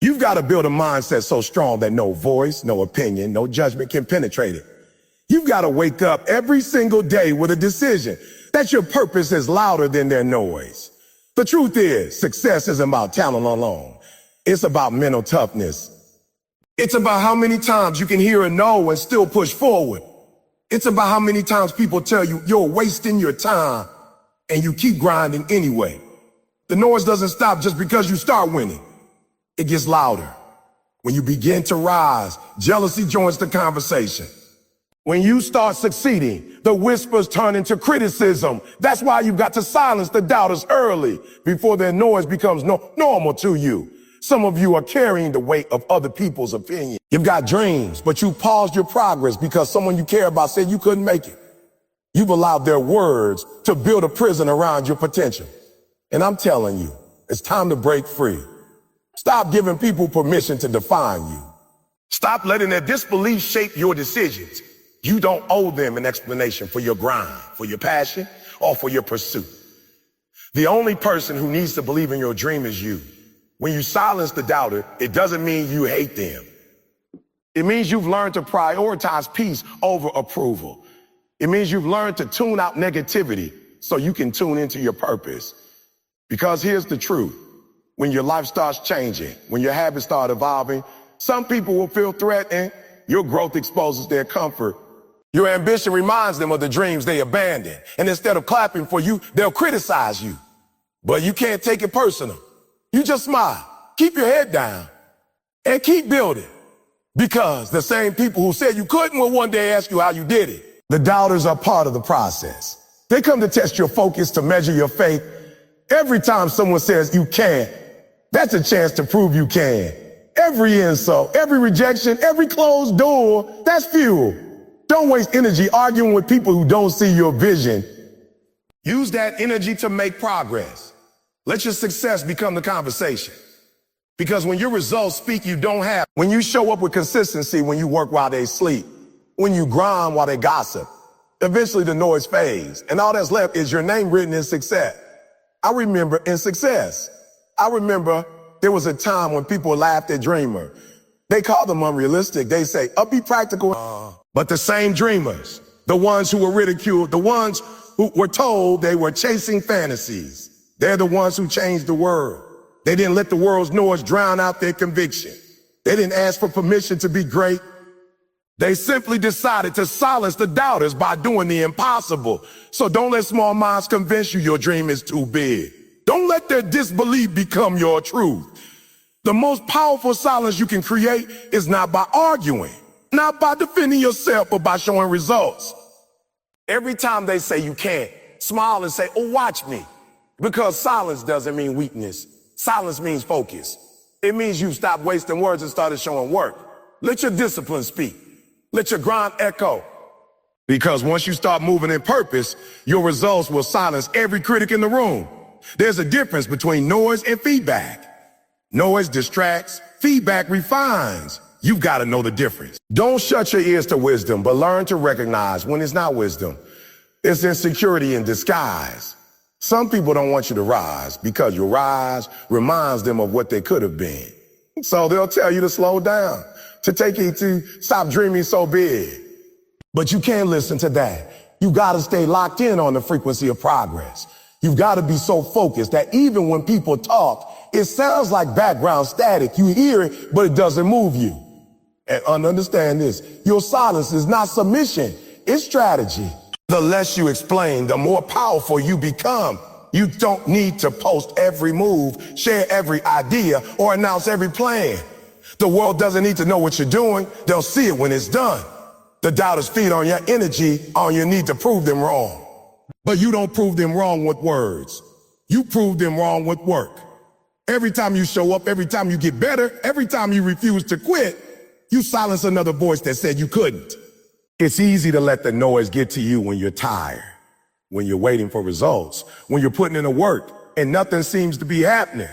You've got to build a mindset so strong that no voice, no opinion, no judgment can penetrate it. You've got to wake up every single day with a decision that your purpose is louder than their noise. The truth is, success isn't about talent alone. It's about mental toughness. It's about how many times you can hear a no and still push forward. It's about how many times people tell you you're wasting your time and you keep grinding anyway. The noise doesn't stop just because you start winning. It gets louder. When you begin to rise, jealousy joins the conversation. When you start succeeding, the whispers turn into criticism. That's why you've got to silence the doubters early before their noise becomes normal to you. Some of you are carrying the weight of other people's opinion. You've got dreams, but you paused your progress because someone you care about said you couldn't make it. You've allowed their words to build a prison around your potential. And I'm telling you, it's time to break free. Stop giving people permission to define you. Stop letting their disbelief shape your decisions. You don't owe them an explanation for your grind, for your passion, or for your pursuit. The only person who needs to believe in your dream is you. When you silence the doubter, it doesn't mean you hate them. It means you've learned to prioritize peace over approval. It means you've learned to tune out negativity so you can tune into your purpose. Because here's the truth. When your life starts changing, when your habits start evolving, some people will feel threatened. Your growth exposes their comfort. Your ambition reminds them of the dreams they abandoned. And instead of clapping for you, they'll criticize you. But you can't take it personal. You just smile, keep your head down, and keep building. Because the same people who said you couldn't will one day ask you how you did it. The doubters are part of the process. They come to test your focus, to measure your faith. Every time someone says you can't, that's a chance to prove you can. Every insult, every rejection, every closed door, that's fuel. Don't waste energy arguing with people who don't see your vision. Use that energy to make progress. Let your success become the conversation. Because when your results speak, you don't have. When you show up with consistency, when you work while they sleep, when you grind while they gossip, eventually the noise fades. And all that's left is your name written in success. I remember there was a time when people laughed at Dreamer. They called them unrealistic. They say, be practical. But the same dreamers, the ones who were ridiculed, the ones who were told they were chasing fantasies, they're the ones who changed the world. They didn't let the world's noise drown out their conviction. They didn't ask for permission to be great. They simply decided to silence the doubters by doing the impossible. So don't let small minds convince you your dream is too big. Don't let their disbelief become your truth. The most powerful silence you can create is not by arguing, not by defending yourself, but by showing results. Every time they say you can't, smile and say, watch me. Because silence doesn't mean weakness. Silence means focus. It means you stopped wasting words and started showing work. Let your discipline speak. Let your grind echo. Because once you start moving in purpose, your results will silence every critic in the room. There's a difference between noise and feedback. Noise distracts, feedback refines. You've got to know the difference. Don't shut your ears to wisdom, but learn to recognize when it's not wisdom. It's insecurity in disguise. Some people don't want you to rise because your rise reminds them of what they could have been. So they'll tell you to slow down, to take it to stop dreaming so big. But you can't listen to that. You got to stay locked in on the frequency of progress. You've got to be so focused that even when people talk, it sounds like background static. You hear it, but it doesn't move you. And understand this, your silence is not submission, it's strategy. The less you explain, the more powerful you become. You don't need to post every move, share every idea, or announce every plan. The world doesn't need to know what you're doing. They'll see it when it's done. The doubters feed on your energy, on your need to prove them wrong. But you don't prove them wrong with words. You prove them wrong with work. Every time you show up, every time you get better, every time you refuse to quit, you silence another voice that said you couldn't. It's easy to let the noise get to you when you're tired, when you're waiting for results, when you're putting in the work and nothing seems to be happening.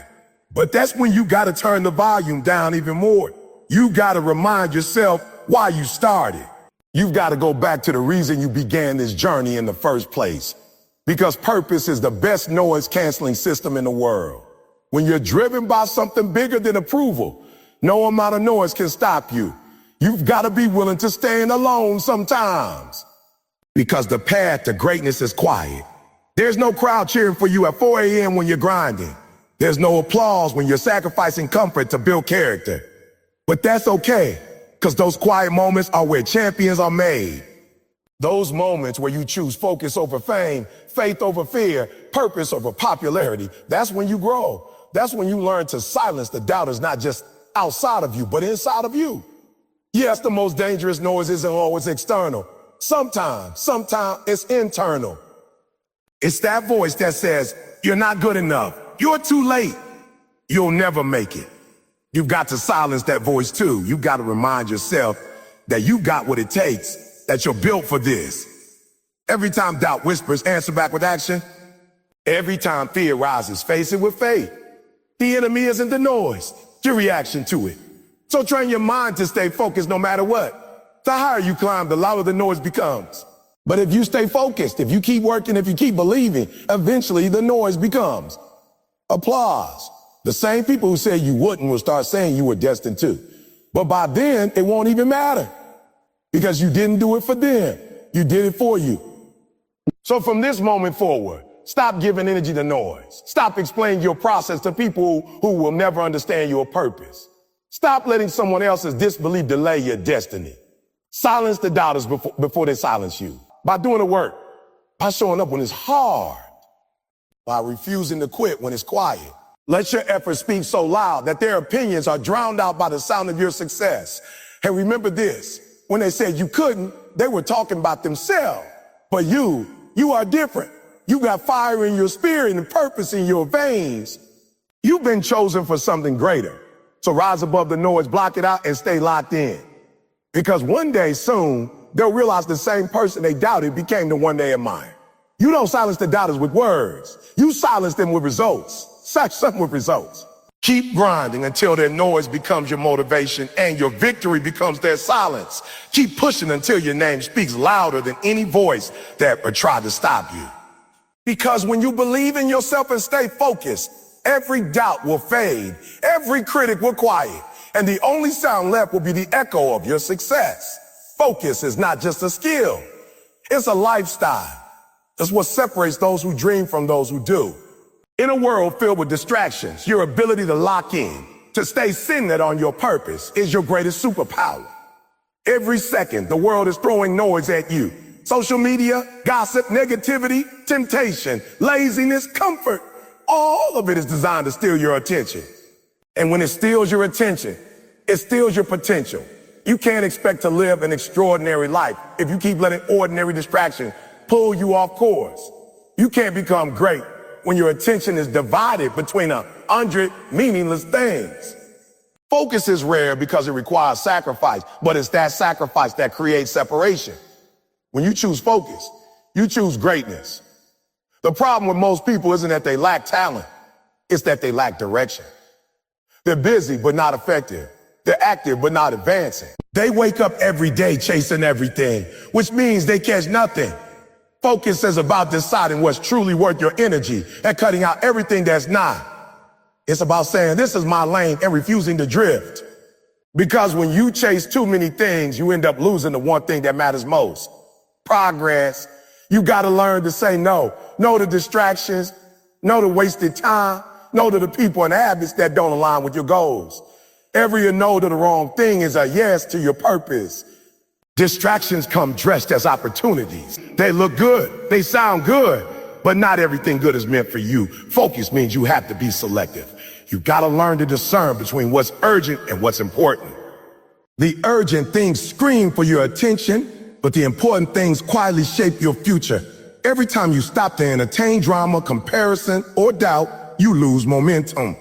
But that's when you got to turn the volume down even more. You got to remind yourself why you started. You've got to go back to the reason you began this journey in the first place. Because purpose is the best noise canceling system in the world. When you're driven by something bigger than approval, no amount of noise can stop you. You've got to be willing to stand alone sometimes. Because the path to greatness is quiet. There's no crowd cheering for you at 4 a.m. when you're grinding. There's no applause when you're sacrificing comfort to build character. But that's okay, because those quiet moments are where champions are made. Those moments where you choose focus over fame, faith over fear, purpose over popularity, that's when you grow. That's when you learn to silence the doubters, not just outside of you, but inside of you. Yes, the most dangerous noise isn't always external. Sometimes it's internal. It's that voice that says, you're not good enough. You're too late. You'll never make it. You've got to silence that voice too. You've got to remind yourself that you got what it takes, that you're built for this. Every time doubt whispers, answer back with action. Every time fear rises, face it with faith. The enemy isn't the noise, your reaction to it. So train your mind to stay focused no matter what. The higher you climb, the louder the noise becomes. But if you stay focused, if you keep working, if you keep believing, eventually the noise becomes applause. The same people who said you wouldn't will start saying you were destined to. But by then, it won't even matter because you didn't do it for them. You did it for you. So from this moment forward, stop giving energy to noise. Stop explaining your process to people who will never understand your purpose. Stop letting someone else's disbelief delay your destiny. Silence the doubters before they silence you. By doing the work, by showing up when it's hard, by refusing to quit when it's quiet. Let your efforts speak so loud that their opinions are drowned out by the sound of your success. And remember this, when they said you couldn't, they were talking about themselves. But you are different. You got fire in your spirit and purpose in your veins. You've been chosen for something greater. So rise above the noise, block it out, and stay locked in. Because one day soon, they'll realize the same person they doubted became the one they admire. You don't silence the doubters with words. You silence them with results. Something with results. Keep grinding until their noise becomes your motivation and your victory becomes their silence. Keep pushing until your name speaks louder than any voice that tried to stop you. Because when you believe in yourself and stay focused, every doubt will fade, every critic will quiet, and the only sound left will be the echo of your success. Focus is not just a skill, it's a lifestyle. It's what separates those who dream from those who do. In a world filled with distractions, your ability to lock in, to stay centered on your purpose is your greatest superpower. Every second, the world is throwing noise at you. Social media, gossip, negativity, temptation, laziness, comfort. All of it is designed to steal your attention. And when it steals your attention, it steals your potential. You can't expect to live an extraordinary life if you keep letting ordinary distractions pull you off course. You can't become great when your attention is divided between 100 meaningless things. Focus is rare because it requires sacrifice, but it's that sacrifice that creates separation. When you choose focus, you choose greatness. The problem with most people isn't that they lack talent, it's that they lack direction. They're busy but not effective. They're active but not advancing. They wake up every day chasing everything, which means they catch nothing. Focus is about deciding what's truly worth your energy and cutting out everything that's not. It's about saying, this is my lane and refusing to drift. Because when you chase too many things, you end up losing the one thing that matters most. Progress. You got to learn to say no. No to distractions. No to wasted time. No to the people and habits that don't align with your goals. Every no to the wrong thing is a yes to your purpose. Distractions come dressed as opportunities. They look good, they sound good, but not everything good is meant for you. Focus means you have to be selective. You gotta learn to discern between what's urgent and what's important. The urgent things scream for your attention, but the important things quietly shape your future. Every time you stop to entertain drama, comparison, or doubt, you lose momentum.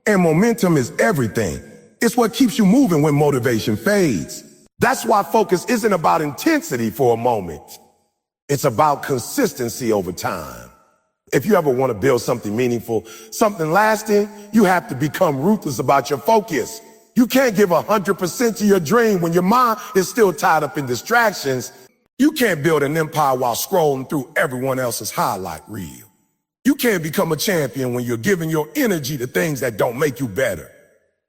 And momentum is everything. It's what keeps you moving when motivation fades. That's why focus isn't about intensity for a moment. It's about consistency over time. If you ever want to build something meaningful, something lasting, you have to become ruthless about your focus. You can't give 100% to your dream when your mind is still tied up in distractions. You can't build an empire while scrolling through everyone else's highlight reel. You can't become a champion when you're giving your energy to things that don't make you better.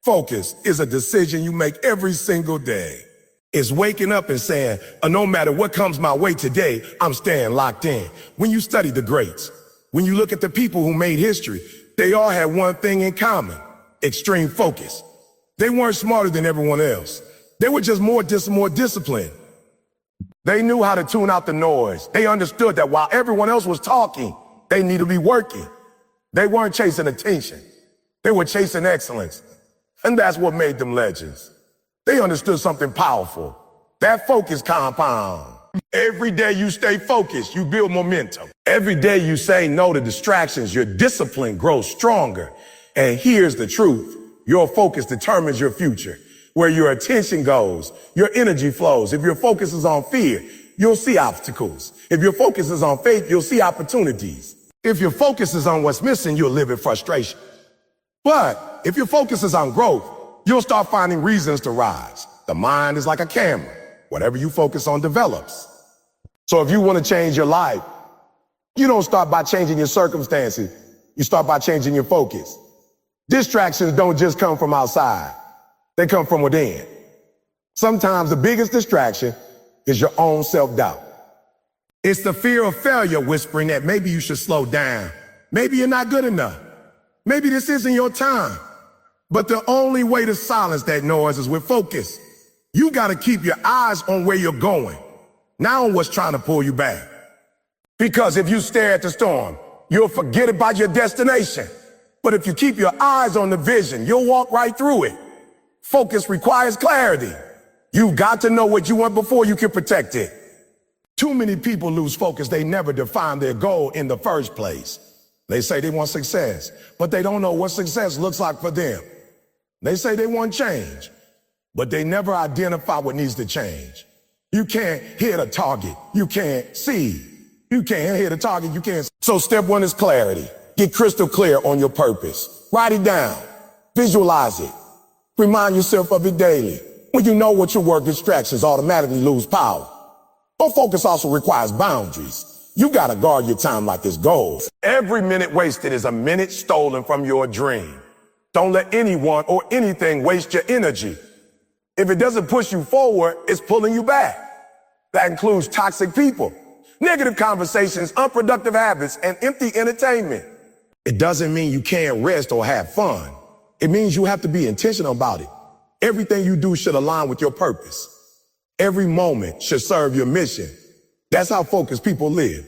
Focus is a decision you make every single day. It's waking up and saying, no matter what comes my way today, I'm staying locked in. When you study the greats, when you look at the people who made history, they all had one thing in common: extreme focus. They weren't smarter than everyone else. They were just more disciplined. They knew how to tune out the noise. They understood that while everyone else was talking, they needed to be working. They weren't chasing attention. They were chasing excellence. And that's what made them legends. They understood something powerful. That focus compound. Every day you stay focused, you build momentum. Every day you say no to distractions, your discipline grows stronger. And here's the truth. Your focus determines your future. Where your attention goes, your energy flows. If your focus is on fear, you'll see obstacles. If your focus is on faith, you'll see opportunities. If your focus is on what's missing, you'll live in frustration. But if your focus is on growth, you'll start finding reasons to rise. The mind is like a camera. Whatever you focus on develops. So if you want to change your life, you don't start by changing your circumstances. You start by changing your focus. Distractions don't just come from outside. They come from within. Sometimes the biggest distraction is your own self-doubt. It's the fear of failure whispering that maybe you should slow down. Maybe you're not good enough. Maybe this isn't your time. But the only way to silence that noise is with focus. You got to keep your eyes on where you're going, not on what's trying to pull you back. Because if you stare at the storm, you'll forget about your destination. But if you keep your eyes on the vision, you'll walk right through it. Focus requires clarity. You've got to know what you want before you can protect it. Too many people lose focus. They never define their goal in the first place. They say they want success, but they don't know what success looks like for them. They say they want change, but they never identify what needs to change. You can't hit a target. You can't see. You can't hit a target. You can't. So step one is clarity. Get crystal clear on your purpose. Write it down. Visualize it. Remind yourself of it daily. When you know what your work, distractions automatically lose power. But focus also requires boundaries. You gotta guard your time like it's gold. Every minute wasted is a minute stolen from your dream. Don't let anyone or anything waste your energy. If it doesn't push you forward, it's pulling you back. That includes toxic people, negative conversations, unproductive habits, and empty entertainment. It doesn't mean you can't rest or have fun. It means you have to be intentional about it. Everything you do should align with your purpose. Every moment should serve your mission. That's how focused people live.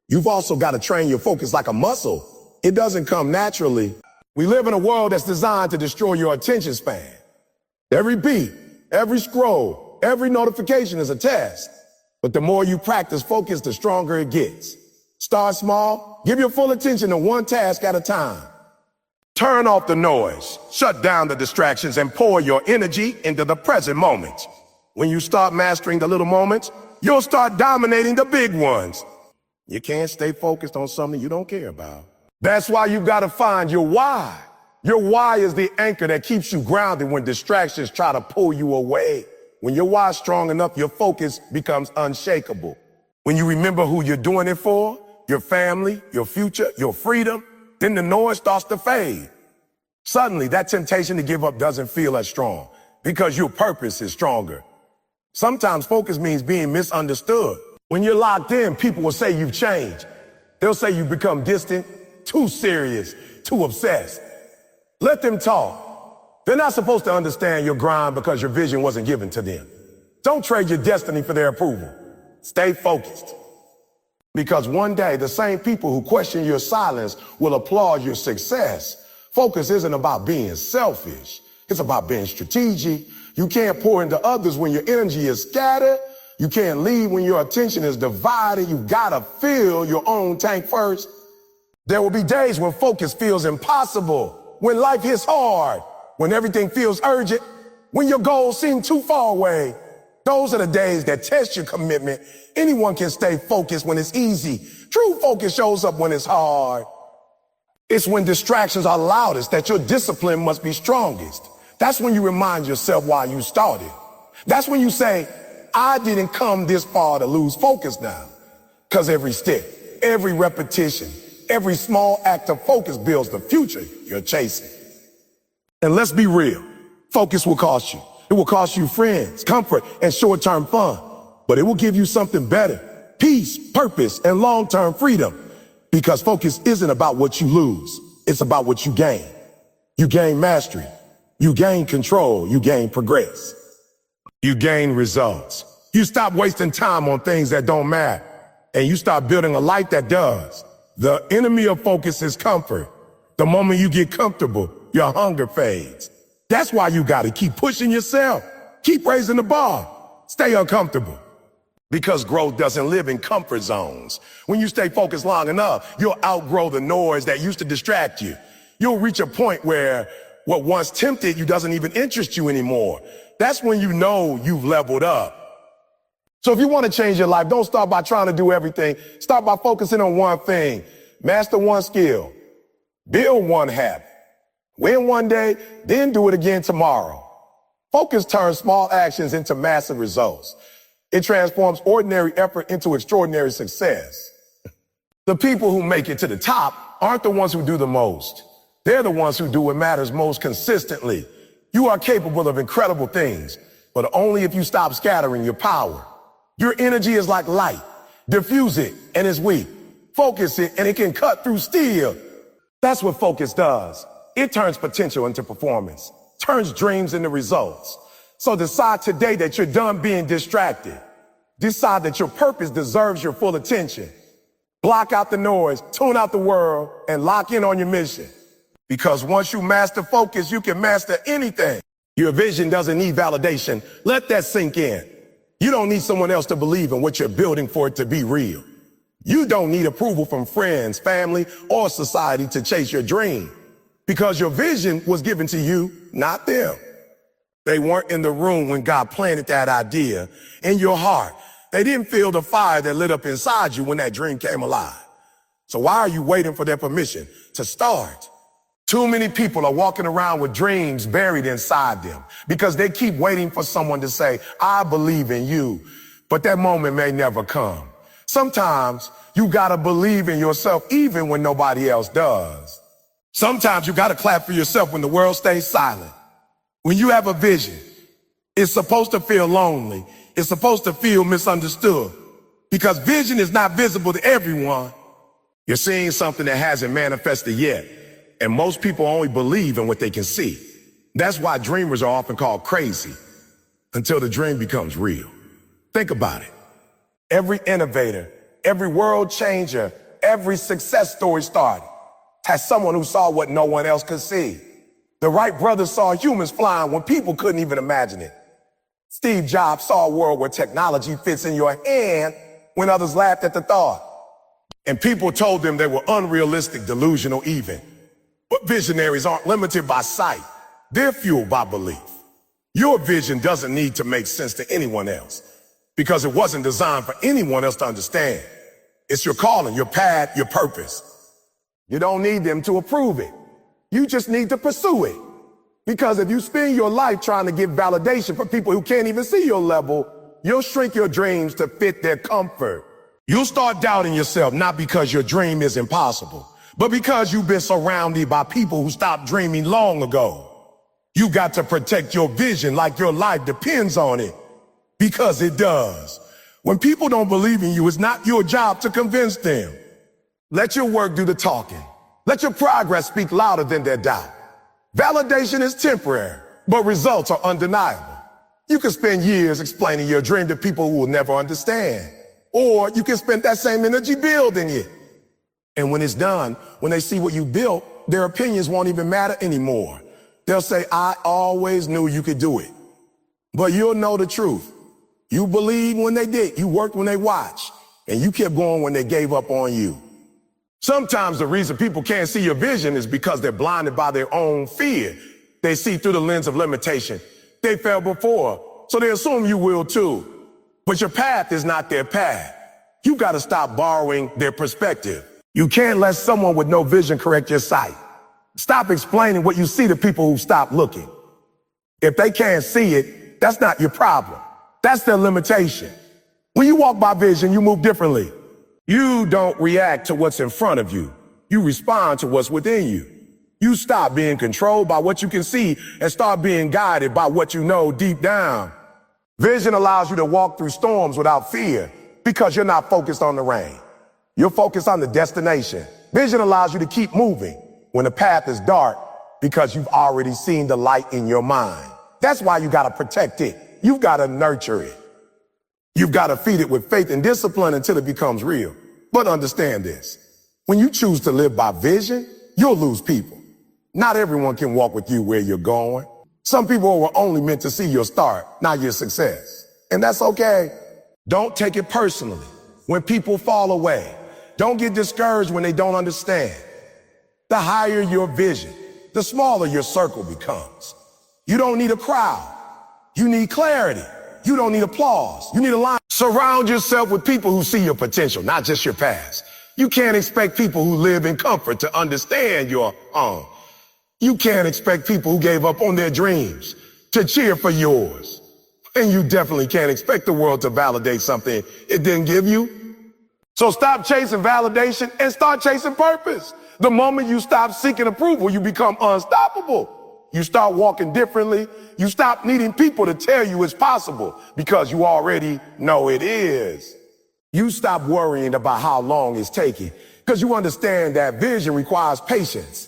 You've also got to train your focus like a muscle. It doesn't come naturally. We live in a world that's designed to destroy your attention span. Every beat, every scroll, every notification is a test. But the more you practice focus, the stronger it gets. Start small. Give your full attention to one task at a time. Turn off the noise, shut down the distractions, and pour your energy into the present moment. When you start mastering the little moments, you'll start dominating the big ones. You can't stay focused on something you don't care about. That's why you've got to find your why. Your why is the anchor that keeps you grounded when distractions try to pull you away. When your why is strong enough, your focus becomes unshakable. When you remember who you're doing it for, your family, your future, your freedom, then the noise starts to fade. Suddenly, that temptation to give up doesn't feel as strong because your purpose is stronger. Sometimes focus means being misunderstood. When you're locked in, people will say you've changed. They'll say you've become distant, too serious, too obsessed. Let them talk. They're not supposed to understand your grind because your vision wasn't given to them. Don't trade your destiny for their approval. Stay focused. Because one day, the same people who question your silence will applaud your success. Focus isn't about being selfish. It's about being strategic. You can't pour into others when your energy is scattered. You can't lead when your attention is divided. You gotta fill your own tank first. There will be days when focus feels impossible, when life hits hard, when everything feels urgent, when your goals seem too far away. Those are the days that test your commitment. Anyone can stay focused when it's easy. True focus shows up when it's hard. It's when distractions are loudest that your discipline must be strongest. That's when you remind yourself why you started. That's when you say, I didn't come this far to lose focus now. Because every step, every repetition, every small act of focus builds the future you're chasing. And let's be real, focus will cost you. It will cost you friends, comfort, and short-term fun. But it will give you something better, peace, purpose, and long-term freedom. Because focus isn't about what you lose. It's about what you gain. You gain mastery. You gain control. You gain progress. You gain results. You stop wasting time on things that don't matter. And you start building a life that does. The enemy of focus is comfort. The moment you get comfortable, your hunger fades. That's why you got to keep pushing yourself. Keep raising the bar. Stay uncomfortable. Because growth doesn't live in comfort zones. When you stay focused long enough, you'll outgrow the noise that used to distract you. You'll reach a point where What once tempted you doesn't even interest you anymore. That's when you know you've leveled up. So if you want to change your life, don't start by trying to do everything. Start by focusing on one thing. Master one skill. Build one habit. Win one day, then do it again tomorrow. Focus turns small actions into massive results. It transforms ordinary effort into extraordinary success. The people who make it to the top aren't the ones who do the most. They're the ones who do what matters most consistently. You are capable of incredible things, but only if you stop scattering your power. Your energy is like light. Diffuse it and it's weak. Focus it and it can cut through steel. That's what focus does. It turns potential into performance, turns dreams into results. So decide today that you're done being distracted. Decide that your purpose deserves your full attention. Block out the noise, tune out the world, and lock in on your mission. Because once you master focus, you can master anything. Your vision doesn't need validation. Let that sink in. You don't need someone else to believe in what you're building for it to be real. You don't need approval from friends, family, or society to chase your dream. Because your vision was given to you, not them. They weren't in the room when God planted that idea in your heart. They didn't feel the fire that lit up inside you when that dream came alive. So why are you waiting for their permission to start? Too many people are walking around with dreams buried inside them because they keep waiting for someone to say, I believe in you, but that moment may never come. Sometimes you gotta believe in yourself even when nobody else does. Sometimes you gotta clap for yourself when the world stays silent. When you have a vision, it's supposed to feel lonely. It's supposed to feel misunderstood because vision is not visible to everyone. You're seeing something that hasn't manifested yet. And most people only believe in what they can see. That's why dreamers are often called crazy until the dream becomes real. Think about it. Every innovator, every world changer, every success story started has someone who saw what no one else could see. The Wright brothers saw humans flying when people couldn't even imagine it. Steve Jobs saw a world where technology fits in your hand when others laughed at the thought. And people told them they were unrealistic, delusional even. But visionaries aren't limited by sight. They're fueled by belief. Your vision doesn't need to make sense to anyone else because it wasn't designed for anyone else to understand. It's your calling, your path, your purpose. You don't need them to approve it. You just need to pursue it. Because if you spend your life trying to give validation for people who can't even see your level, you'll shrink your dreams to fit their comfort. You'll start doubting yourself, not because your dream is impossible, but because you've been surrounded by people who stopped dreaming long ago. You got to protect your vision like your life depends on it, because it does. When people don't believe in you, it's not your job to convince them. Let your work do the talking. Let your progress speak louder than their doubt. Validation is temporary, but results are undeniable. You can spend years explaining your dream to people who will never understand, or you can spend that same energy building it. And when it's done, when they see what you built, their opinions won't even matter anymore. They'll say, I always knew you could do it. But you'll know the truth. You believed when they did. You worked when they watched. And you kept going when they gave up on you. Sometimes the reason people can't see your vision is because they're blinded by their own fear. They see through the lens of limitation. They failed before, so they assume you will too. But your path is not their path. You got to stop borrowing their perspective. You can't let someone with no vision correct your sight. Stop explaining what you see to people who stop looking. If they can't see it, that's not your problem. That's their limitation. When you walk by vision, you move differently. You don't react to what's in front of you. You respond to what's within you. You stop being controlled by what you can see and start being guided by what you know deep down. Vision allows you to walk through storms without fear because you're not focused on the rain. You're focused on the destination. Vision allows you to keep moving when the path is dark because you've already seen the light in your mind. That's why you got to protect it. You've got to nurture it. You've got to feed it with faith and discipline until it becomes real. But understand this. When you choose to live by vision, you'll lose people. Not everyone can walk with you where you're going. Some people were only meant to see your start, not your success. And that's okay. Don't take it personally when people fall away. Don't get discouraged when they don't understand. The higher your vision, the smaller your circle becomes. You don't need a crowd. You need clarity. You don't need applause. You need alignment. Surround yourself with people who see your potential, not just your past. You can't expect people who live in comfort to understand your own. You can't expect people who gave up on their dreams to cheer for yours. And you definitely can't expect the world to validate something it didn't give you. So stop chasing validation and start chasing purpose. The moment you stop seeking approval, you become unstoppable. You start walking differently. You stop needing people to tell you it's possible because you already know it is. You stop worrying about how long it's taking because you understand that vision requires patience.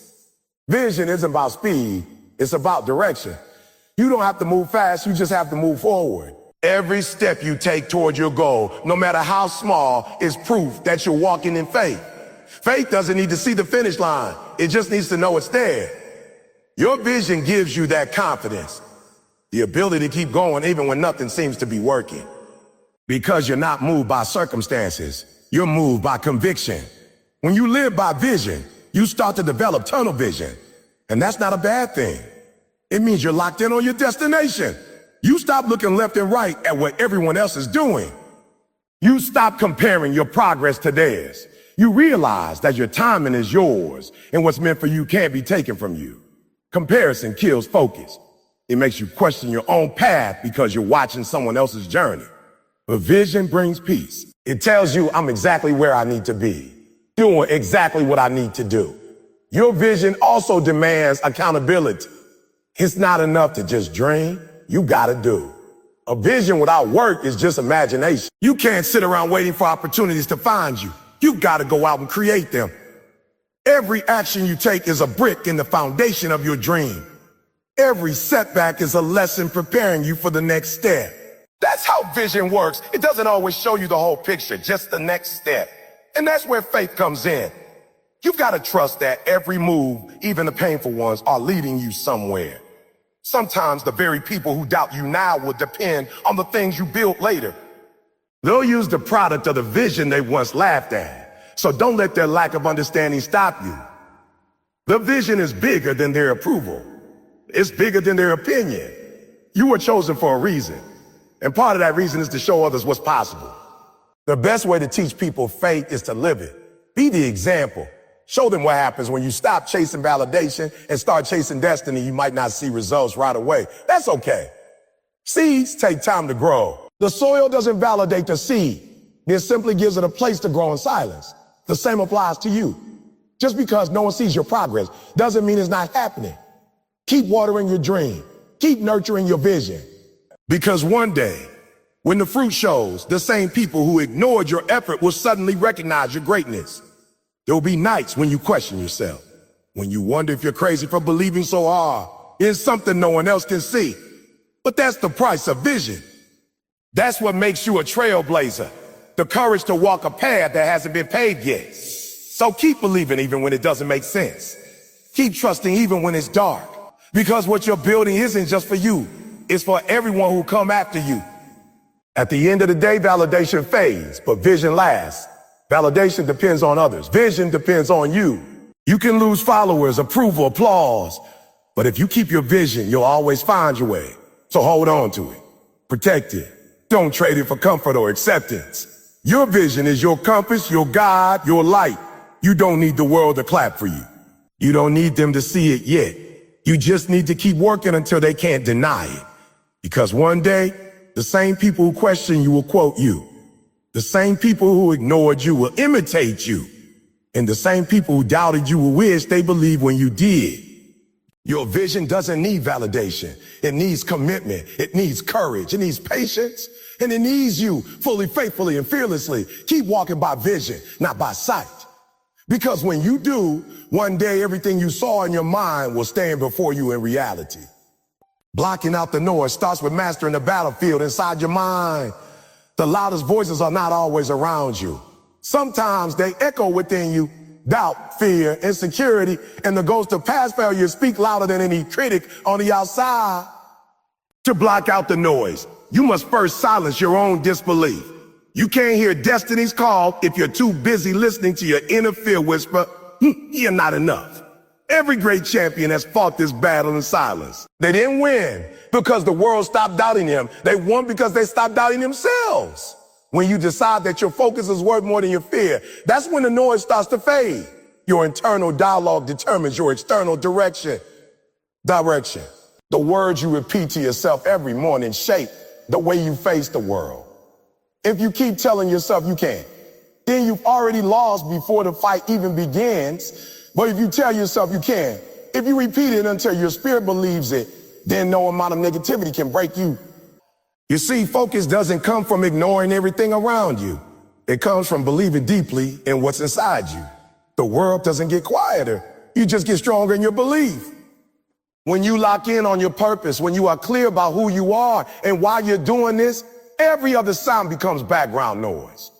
Vision isn't about speed. It's about direction. You don't have to move fast. You just have to move forward. Every step you take toward your goal, no matter how small, is proof that you're walking in faith. Faith doesn't need to see the finish line. It just needs to know it's there. Your vision gives you that confidence, the ability to keep going even when nothing seems to be working. Because you're not moved by circumstances, you're moved by conviction. When you live by vision, you start to develop tunnel vision. And that's not a bad thing. It means you're locked in on your destination. You stop looking left and right at what everyone else is doing. You stop comparing your progress to theirs. You realize that your timing is yours and what's meant for you can't be taken from you. Comparison kills focus. It makes you question your own path because you're watching someone else's journey. But vision brings peace. It tells you I'm exactly where I need to be, doing exactly what I need to do. Your vision also demands accountability. It's not enough to just dream. You gotta do. A vision without work is just imagination. You can't sit around waiting for opportunities to find you. You gotta go out and create them. Every action you take is a brick in the foundation of your dream. Every setback is a lesson preparing you for the next step. That's how vision works. It doesn't always show you the whole picture, just the next step. And that's where faith comes in. You've got to trust that every move, even the painful ones, are leading you somewhere. Sometimes the very people who doubt you now will depend on the things you build later. They'll use the product of the vision they once laughed at. So don't let their lack of understanding stop you. The vision is bigger than their approval. It's bigger than their opinion. You were chosen for a reason. And part of that reason is to show others what's possible. The best way to teach people faith is to live it. Be the example. Show them what happens when you stop chasing validation and start chasing destiny. You might not see results right away. That's okay. Seeds take time to grow. The soil doesn't validate the seed. It simply gives it a place to grow in silence. The same applies to you. Just because no one sees your progress doesn't mean it's not happening. Keep watering your dream. Keep nurturing your vision. Because one day, when the fruit shows, the same people who ignored your effort will suddenly recognize your greatness. There will be nights when you question yourself, when you wonder if you're crazy for believing so hard in something no one else can see. But that's the price of vision. That's what makes you a trailblazer. The courage to walk a path that hasn't been paved yet. So keep believing even when it doesn't make sense. Keep trusting even when it's dark. Because what you're building isn't just for you. It's for everyone who come after you. At the end of the day, validation fades, but vision lasts. Validation depends on others. Vision depends on you. You can lose followers, approval, applause. But if you keep your vision, you'll always find your way. So hold on to it. Protect it. Don't trade it for comfort or acceptance. Your vision is your compass, your guide, your light. You don't need the world to clap for you. You don't need them to see it yet. You just need to keep working until they can't deny it. Because one day, the same people who question you will quote you. The same people who ignored you will imitate you. And the same people who doubted you will wish they believed when you did. Your vision doesn't need validation. It needs commitment. It needs courage. It needs patience. And it needs you fully, faithfully, and fearlessly. Keep walking by vision, not by sight. Because when you do, one day everything you saw in your mind will stand before you in reality. Blocking out the noise starts with mastering the battlefield inside your mind. The loudest voices are not always around you. Sometimes they echo within you. Doubt, fear, insecurity, and the ghost of past failure speak louder than any critic on the outside. To block out the noise, you must first silence your own disbelief. You can't hear destiny's call if you're too busy listening to your inner fear whisper, you're not enough. Every great champion has fought this battle in silence. They didn't win because the world stopped doubting him. They won because they stopped doubting themselves. When you decide that your focus is worth more than your fear, that's when the noise starts to fade. Your internal dialogue determines your external direction. The words you repeat to yourself every morning shape the way you face the world. If you keep telling yourself you can't, then you've already lost before the fight even begins. But if you tell yourself you can, if you repeat it until your spirit believes it, then no amount of negativity can break you. You see, focus doesn't come from ignoring everything around you. It comes from believing deeply in what's inside you. The world doesn't get quieter. You just get stronger in your belief. When you lock in on your purpose, when you are clear about who you are and why you're doing this, every other sound becomes background noise.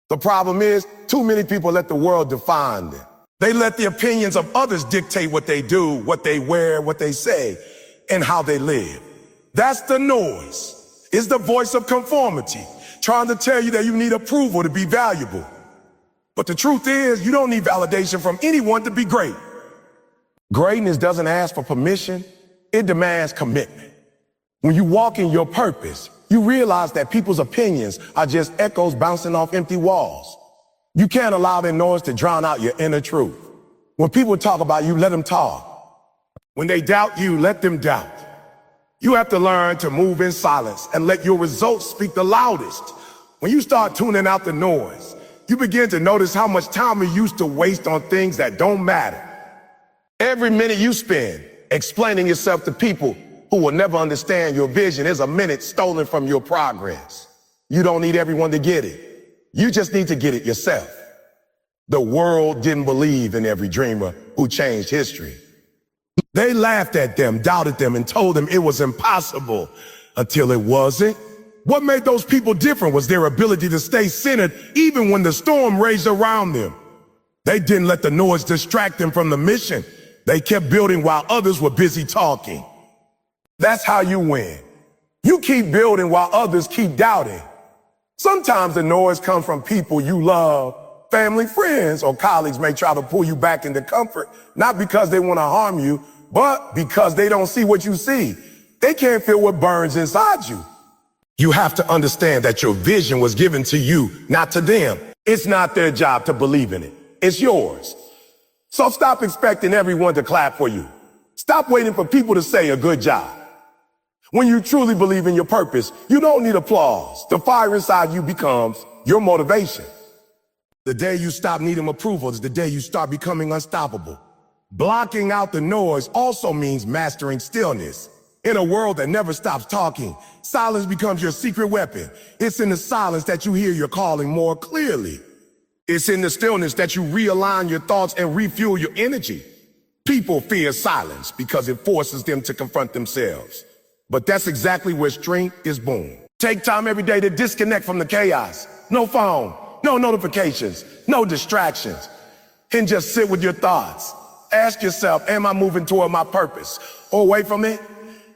The problem is, too many people let the world define them. They let the opinions of others dictate what they do, what they wear, what they say, and how they live. That's the noise. It's the voice of conformity, trying to tell you that you need approval to be valuable. But the truth is, you don't need validation from anyone to be great. Greatness doesn't ask for permission, it demands commitment. When you walk in your purpose, you realize that people's opinions are just echoes bouncing off empty walls. You can't allow their noise to drown out your inner truth. When people talk about you, let them talk. When they doubt you, let them doubt. You have to learn to move in silence and let your results speak the loudest. When you start tuning out the noise, you begin to notice how much time you used to waste on things that don't matter. Every minute you spend explaining yourself to people who will never understand your vision is a minute stolen from your progress. You don't need everyone to get it. You just need to get it yourself. The world didn't believe in every dreamer who changed history. They laughed at them, doubted them, and told them it was impossible until it wasn't. What made those people different was their ability to stay centered even when the storm raged around them. They didn't let the noise distract them from the mission. They kept building while others were busy talking. That's how you win. You keep building while others keep doubting. Sometimes the noise comes from people you love. Family, friends, or colleagues may try to pull you back into comfort, not because they want to harm you, but because they don't see what you see. They can't feel what burns inside you. You have to understand that your vision was given to you, not to them. It's not their job to believe in it. It's yours. So stop expecting everyone to clap for you. Stop waiting for people to say a good job. When you truly believe in your purpose, you don't need applause. The fire inside you becomes your motivation. The day you stop needing approval is the day you start becoming unstoppable. Blocking out the noise also means mastering stillness. In a world that never stops talking, silence becomes your secret weapon. It's in the silence that you hear your calling more clearly. It's in the stillness that you realign your thoughts and refuel your energy. People fear silence because it forces them to confront themselves. But that's exactly where strength is born. Take time every day to disconnect from the chaos. No phone, no notifications, no distractions. And just sit with your thoughts. Ask yourself, am I moving toward my purpose or away from it?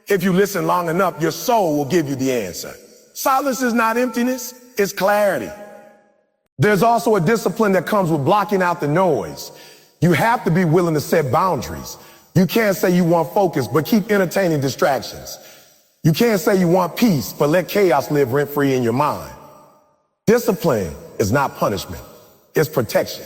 If you listen long enough, your soul will give you the answer. Silence is not emptiness, it's clarity. There's also a discipline that comes with blocking out the noise. You have to be willing to set boundaries. You can't say you want focus, but keep entertaining distractions. You can't say you want peace, but let chaos live rent-free in your mind. Discipline is not punishment, it's protection.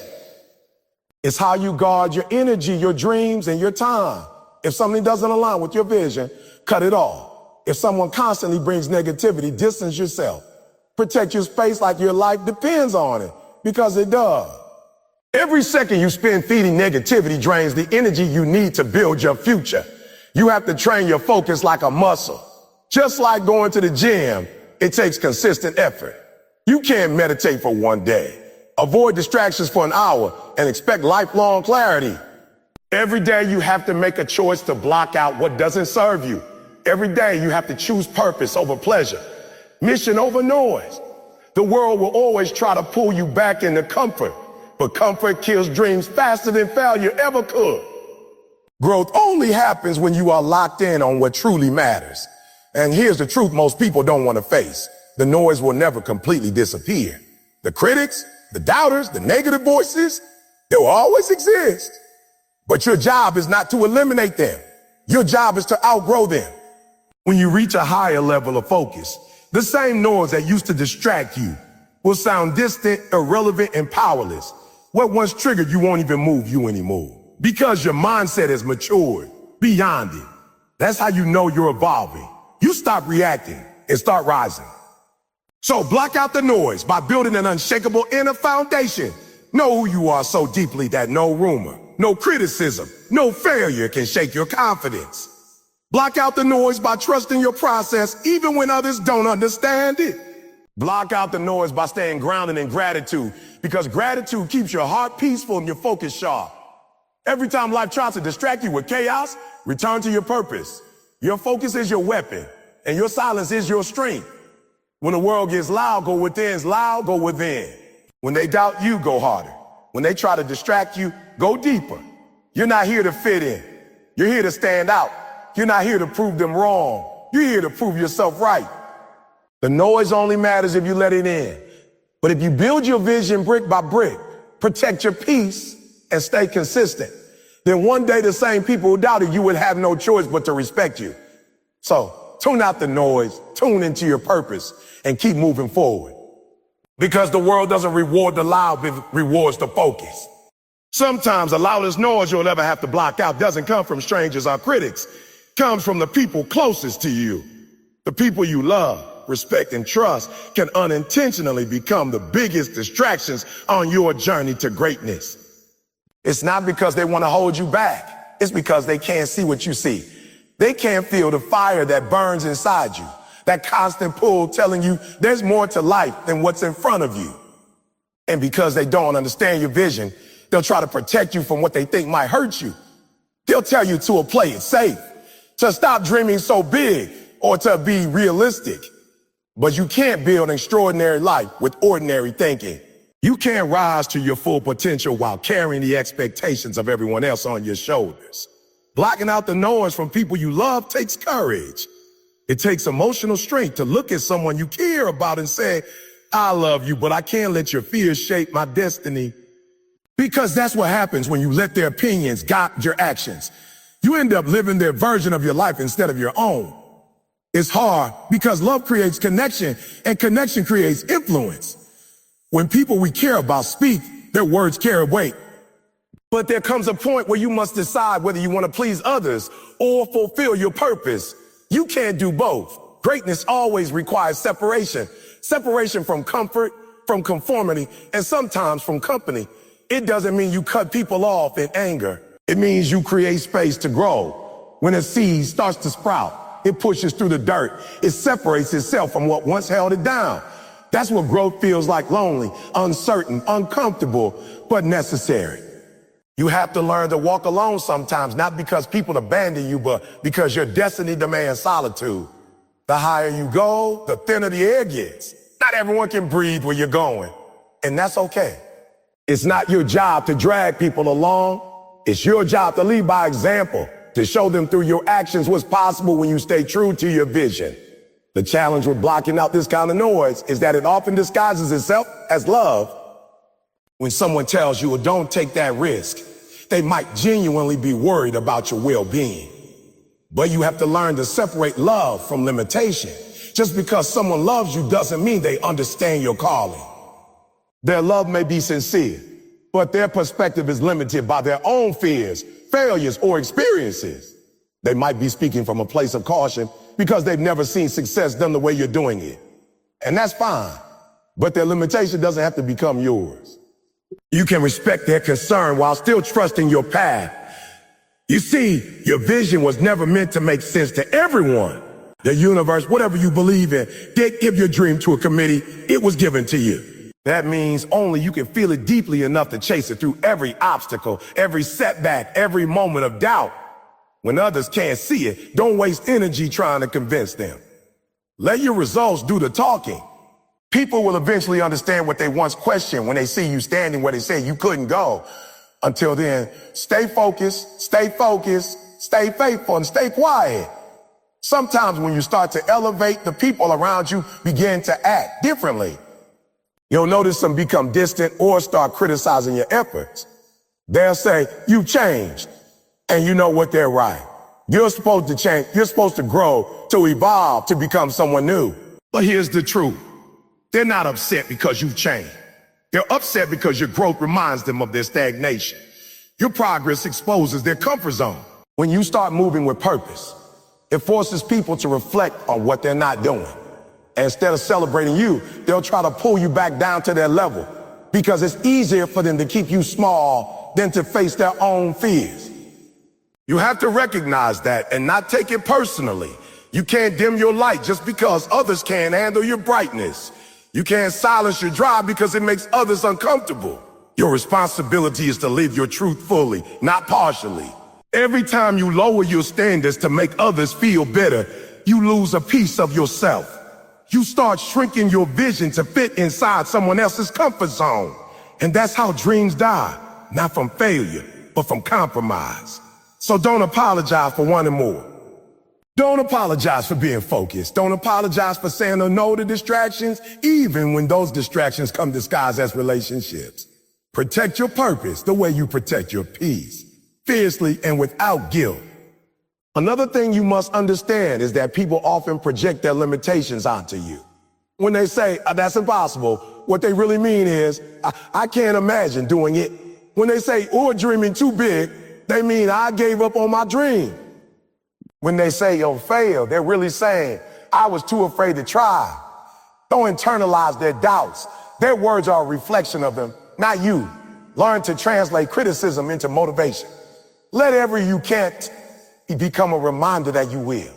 It's how you guard your energy, your dreams, and your time. If something doesn't align with your vision, cut it off. If someone constantly brings negativity, distance yourself. Protect your space like your life depends on it, because it does. Every second you spend feeding negativity drains the energy you need to build your future. You have to train your focus like a muscle. Just like going to the gym, it takes consistent effort. You can't meditate for one day. Avoid distractions for an hour and expect lifelong clarity. Every day you have to make a choice to block out what doesn't serve you. Every day you have to choose purpose over pleasure, mission over noise. The world will always try to pull you back into comfort, but comfort kills dreams faster than failure ever could. Growth only happens when you are locked in on what truly matters. And here's the truth most people don't want to face. The noise will never completely disappear. The critics, the doubters, the negative voices, they will always exist. But your job is not to eliminate them. Your job is to outgrow them. When you reach a higher level of focus, the same noise that used to distract you will sound distant, irrelevant, and powerless. What once triggered you won't even move you anymore because your mindset has matured beyond it. That's how you know you're evolving. You stop reacting and start rising. So block out the noise by building an unshakable inner foundation. Know who you are so deeply that no rumor, no criticism, no failure can shake your confidence. Block out the noise by trusting your process even when others don't understand it. Block out the noise by staying grounded in gratitude because gratitude keeps your heart peaceful and your focus sharp. Every time life tries to distract you with chaos, return to your purpose. Your focus is your weapon and your silence is your strength. When the world gets loud, go within. Loud, go within. When they doubt you, go harder. When they try to distract you, go deeper. You're not here to fit in. You're here to stand out. You're not here to prove them wrong. You're here to prove yourself right. The noise only matters if you let it in. But if you build your vision brick by brick, protect your peace, and stay consistent, then one day the same people who doubted you would have no choice but to respect you. So tune out the noise, tune into your purpose, and keep moving forward. Because the world doesn't reward the loud, it rewards the focus. Sometimes the loudest noise you'll ever have to block out doesn't come from strangers or critics. It comes from the people closest to you. The people you love, respect, and trust can unintentionally become the biggest distractions on your journey to greatness. It's not because they want to hold you back. It's because they can't see what you see. They can't feel the fire that burns inside you, that constant pull telling you there's more to life than what's in front of you. And because they don't understand your vision, they'll try to protect you from what they think might hurt you. They'll tell you to play it safe, to stop dreaming so big, or to be realistic. But you can't build an extraordinary life with ordinary thinking. You can't rise to your full potential while carrying the expectations of everyone else on your shoulders. Blocking out the noise from people you love takes courage. It takes emotional strength to look at someone you care about and say, I love you, but I can't let your fears shape my destiny. Because that's what happens when you let their opinions guide your actions. You end up living their version of your life instead of your own. It's hard because love creates connection and connection creates influence. When people we care about speak, their words carry weight. But there comes a point where you must decide whether you want to please others or fulfill your purpose. You can't do both. Greatness always requires separation. Separation from comfort, from conformity, and sometimes from company. It doesn't mean you cut people off in anger. It means you create space to grow. When a seed starts to sprout, it pushes through the dirt. It separates itself from what once held it down. That's what growth feels like: lonely, uncertain, uncomfortable, but necessary. You have to learn to walk alone sometimes, not because people abandon you, but because your destiny demands solitude. The higher you go, the thinner the air gets. Not everyone can breathe where you're going, and that's okay. It's not your job to drag people along. It's your job to lead by example, to show them through your actions what's possible when you stay true to your vision. The challenge with blocking out this kind of noise is that it often disguises itself as love. When someone tells you, well, don't take that risk, they might genuinely be worried about your well-being. But you have to learn to separate love from limitation. Just because someone loves you doesn't mean they understand your calling. Their love may be sincere, but their perspective is limited by their own fears, failures, or experiences. They might be speaking from a place of caution because they've never seen success done the way you're doing it. And that's fine, but their limitation doesn't have to become yours. You can respect their concern while still trusting your path. You see, your vision was never meant to make sense to everyone. The universe, whatever you believe in, didn't give your dream to a committee. It was given to you. That means only you can feel it deeply enough to chase it through every obstacle, every setback, every moment of doubt. When others can't see it, don't waste energy trying to convince them. Let your results do the talking. People will eventually understand what they once questioned when they see you standing where they say you couldn't go. Until then, stay focused, stay faithful, and stay quiet. Sometimes when you start to elevate, the people around you begin to act differently. You'll notice them become distant or start criticizing your efforts. They'll say, you've changed. And you know what? They're right. You're supposed to change. You're supposed to grow, to evolve, to become someone new. But here's the truth. They're not upset because you've changed. They're upset because your growth reminds them of their stagnation. Your progress exposes their comfort zone. When you start moving with purpose, it forces people to reflect on what they're not doing. And instead of celebrating you, they'll try to pull you back down to their level because it's easier for them to keep you small than to face their own fears. You have to recognize that and not take it personally. You can't dim your light just because others can't handle your brightness. You can't silence your drive because it makes others uncomfortable. Your responsibility is to live your truth fully, not partially. Every time you lower your standards to make others feel better, you lose a piece of yourself. You start shrinking your vision to fit inside someone else's comfort zone. And that's how dreams die, not from failure, but from compromise. So don't apologize for wanting more. Don't apologize for being focused. Don't apologize for saying no to distractions, even when those distractions come disguised as relationships. Protect your purpose the way you protect your peace, fiercely and without guilt. Another thing you must understand is that people often project their limitations onto you. When they say, that's impossible, what they really mean is, I can't imagine doing it. When they say, you're dreaming too big, they mean I gave up on my dream. When they say you'll fail, they're really saying, I was too afraid to try. Don't internalize their doubts. Their words are a reflection of them, not you. Learn to translate criticism into motivation. Let every you can't become a reminder that you will.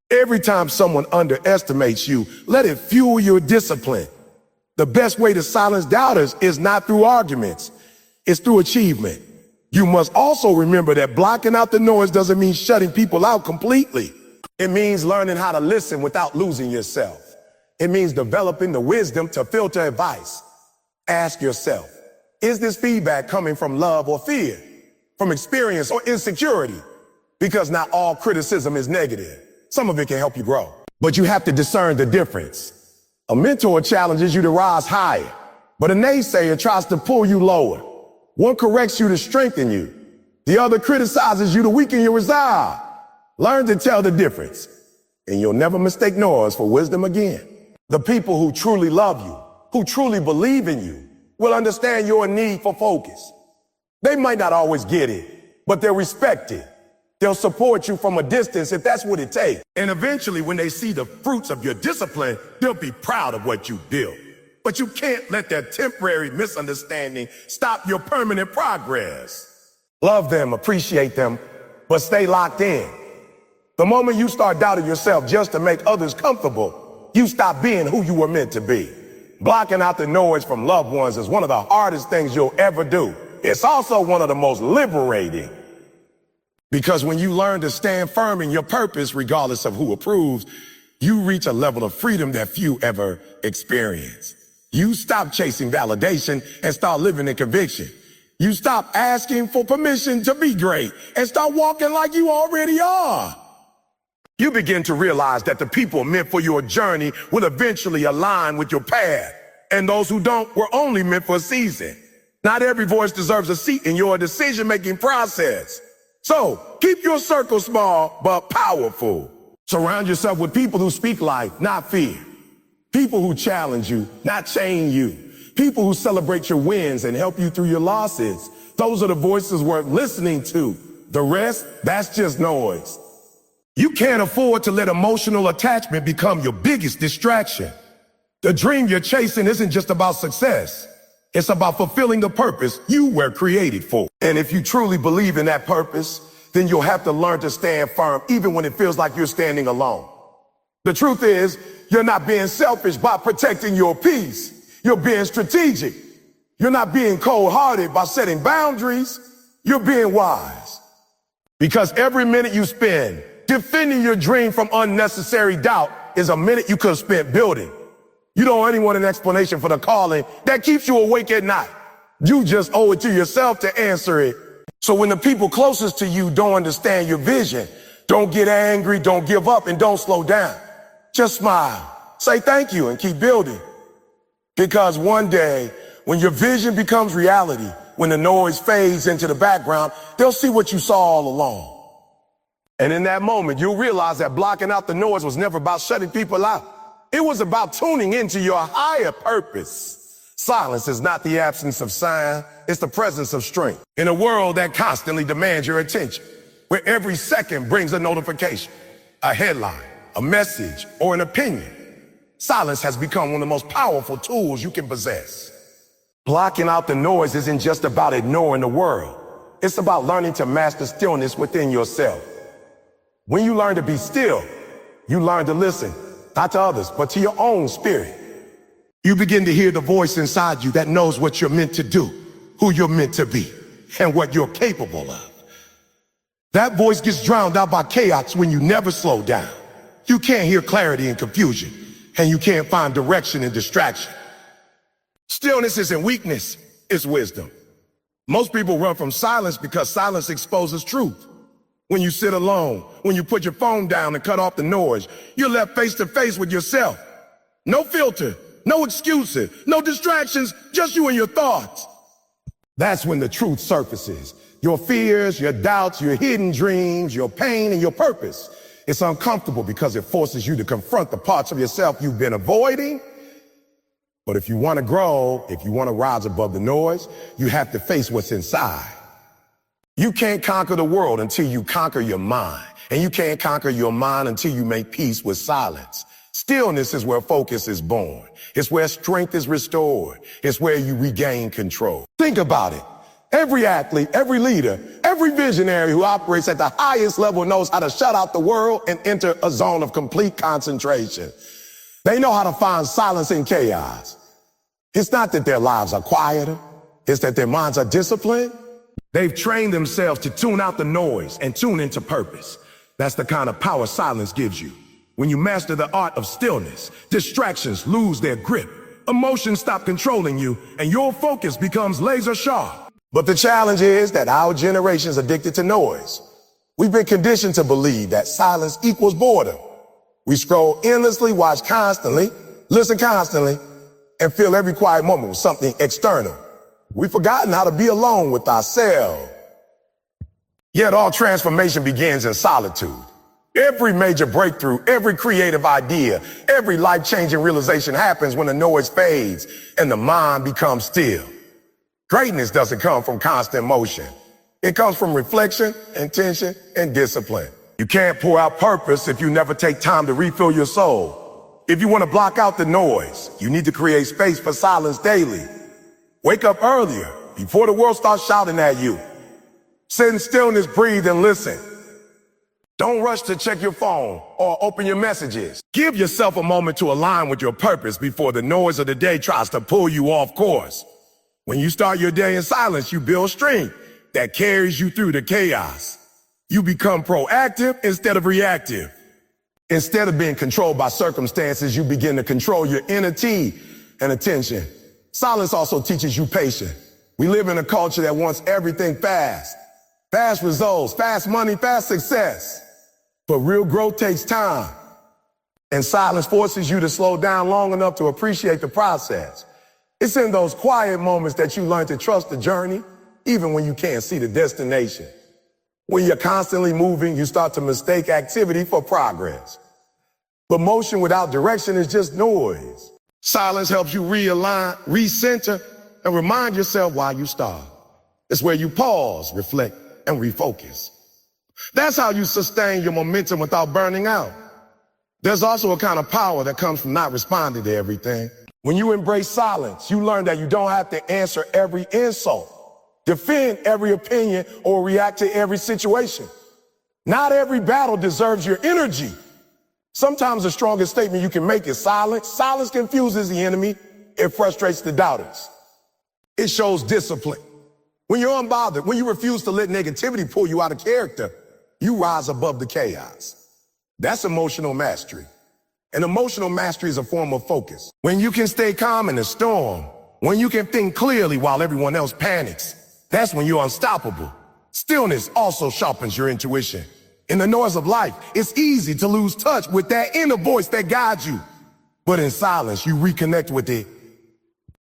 Every time someone underestimates you, let it fuel your discipline. The best way to silence doubters is not through arguments, it's through achievement. You must also remember that blocking out the noise doesn't mean shutting people out completely. It means learning how to listen without losing yourself. It means developing the wisdom to filter advice. Ask yourself, is this feedback coming from love or fear? From experience or insecurity? Because not all criticism is negative. Some of it can help you grow. But you have to discern the difference. A mentor challenges you to rise higher, but a naysayer tries to pull you lower. One corrects you to strengthen you. The other criticizes you to weaken your resolve. Learn to tell the difference, and you'll never mistake noise for wisdom again. The people who truly love you, who truly believe in you, will understand your need for focus. They might not always get it, but they'll respect it. They'll support you from a distance if that's what it takes. And eventually, when they see the fruits of your discipline, they'll be proud of what you built. But you can't let that temporary misunderstanding stop your permanent progress. Love them, appreciate them, but stay locked in. The moment you start doubting yourself just to make others comfortable, you stop being who you were meant to be. Blocking out the noise from loved ones is one of the hardest things you'll ever do. It's also one of the most liberating. Because when you learn to stand firm in your purpose, regardless of who approves, you reach a level of freedom that few ever experience. You stop chasing validation and start living in conviction. You stop asking for permission to be great and start walking like you already are. You begin to realize that the people meant for your journey will eventually align with your path, and those who don't were only meant for a season. Not every voice deserves a seat in your decision-making process. So keep your circle small but powerful. Surround yourself with people who speak life, not fear. People who challenge you, not chain you. People who celebrate your wins and help you through your losses. Those are the voices worth listening to. The rest, that's just noise. You can't afford to let emotional attachment become your biggest distraction. The dream you're chasing isn't just about success. It's about fulfilling the purpose you were created for. And if you truly believe in that purpose, then you'll have to learn to stand firm even when it feels like you're standing alone. The truth is, you're not being selfish by protecting your peace. You're being strategic. You're not being cold-hearted by setting boundaries. You're being wise. Because every minute you spend defending your dream from unnecessary doubt is a minute you could have spent building. You don't owe anyone an explanation for the calling that keeps you awake at night. You just owe it to yourself to answer it. So when the people closest to you don't understand your vision, don't get angry, don't give up, and don't slow down. Just smile, say thank you, and keep building. Because one day, when your vision becomes reality, When the noise fades into the background, they'll see what you saw all along. And in that moment, you'll realize that blocking out the noise was never about shutting people out. It was about tuning into your higher purpose. Silence is not the absence of sound, it's the presence of strength. In a world that constantly demands your attention, where every second brings a notification, a headline, a message, or an opinion, silence has become one of the most powerful tools you can possess. Blocking out the noise isn't just about ignoring the world. It's about learning to master stillness within yourself. When you learn to be still, you learn to listen, not to others, but to your own spirit. You begin to hear the voice inside you that knows what you're meant to do, who you're meant to be, and what you're capable of. That voice gets drowned out by chaos when you never slow down. You can't hear clarity in confusion, and you can't find direction in distraction. Stillness isn't weakness, it's wisdom. Most people run from silence because silence exposes truth. When you sit alone, when you put your phone down and cut off the noise, you're left face to face with yourself. No filter, no excuses, no distractions, just you and your thoughts. That's when the truth surfaces. Your fears, your doubts, your hidden dreams, your pain, and your purpose. It's uncomfortable because it forces you to confront the parts of yourself you've been avoiding. But if you want to grow, if you want to rise above the noise, you have to face what's inside. You can't conquer the world until you conquer your mind. And you can't conquer your mind until you make peace with silence. Stillness is where focus is born. It's where strength is restored. It's where you regain control. Think about it. Every athlete, every leader, every visionary who operates at the highest level knows how to shut out the world and enter a zone of complete concentration. They know how to find silence in chaos. It's not that their lives are quieter. It's that their minds are disciplined. They've trained themselves to tune out the noise and tune into purpose. That's the kind of power silence gives you. When you master the art of stillness, distractions lose their grip, emotions stop controlling you, and your focus becomes laser sharp. But the challenge is that our generation's addicted to noise. We've been conditioned to believe that silence equals boredom. We scroll endlessly, watch constantly, listen constantly, and fill every quiet moment with something external. We've forgotten how to be alone with ourselves. Yet all transformation begins in solitude. Every major breakthrough, every creative idea, every life-changing realization happens when the noise fades and the mind becomes still. Greatness doesn't come from constant motion. It comes from reflection, intention, and discipline. You can't pour out purpose if you never take time to refill your soul. If you want to block out the noise, you need to create space for silence daily. Wake up earlier, before the world starts shouting at you. Sit in stillness, breathe, and listen. Don't rush to check your phone or open your messages. Give yourself a moment to align with your purpose before the noise of the day tries to pull you off course. When you start your day in silence, you build strength that carries you through the chaos. You become proactive instead of reactive. Instead of being controlled by circumstances, you begin to control your inner tea and attention. Silence also teaches you patience. We live in a culture that wants everything fast. Fast results, fast money, fast success. But real growth takes time. And silence forces you to slow down long enough to appreciate the process. It's in those quiet moments that you learn to trust the journey, even when you can't see the destination. When you're constantly moving, you start to mistake activity for progress. But motion without direction is just noise. Silence helps you realign, recenter, and remind yourself why you start. It's where you pause, reflect, and refocus. That's how you sustain your momentum without burning out. There's also a kind of power that comes from not responding to everything. When you embrace silence, you learn that you don't have to answer every insult, defend every opinion, or react to every situation. Not every battle deserves your energy. Sometimes the strongest statement you can make is silence. Silence confuses the enemy. It frustrates the doubters. It shows discipline. When you're unbothered, when you refuse to let negativity pull you out of character, you rise above the chaos. That's emotional mastery. And emotional mastery is a form of focus. When you can stay calm in the storm, when you can think clearly while everyone else panics, that's when you're unstoppable. Stillness also sharpens your intuition. In the noise of life, it's easy to lose touch with that inner voice that guides you. But in silence, you reconnect with it.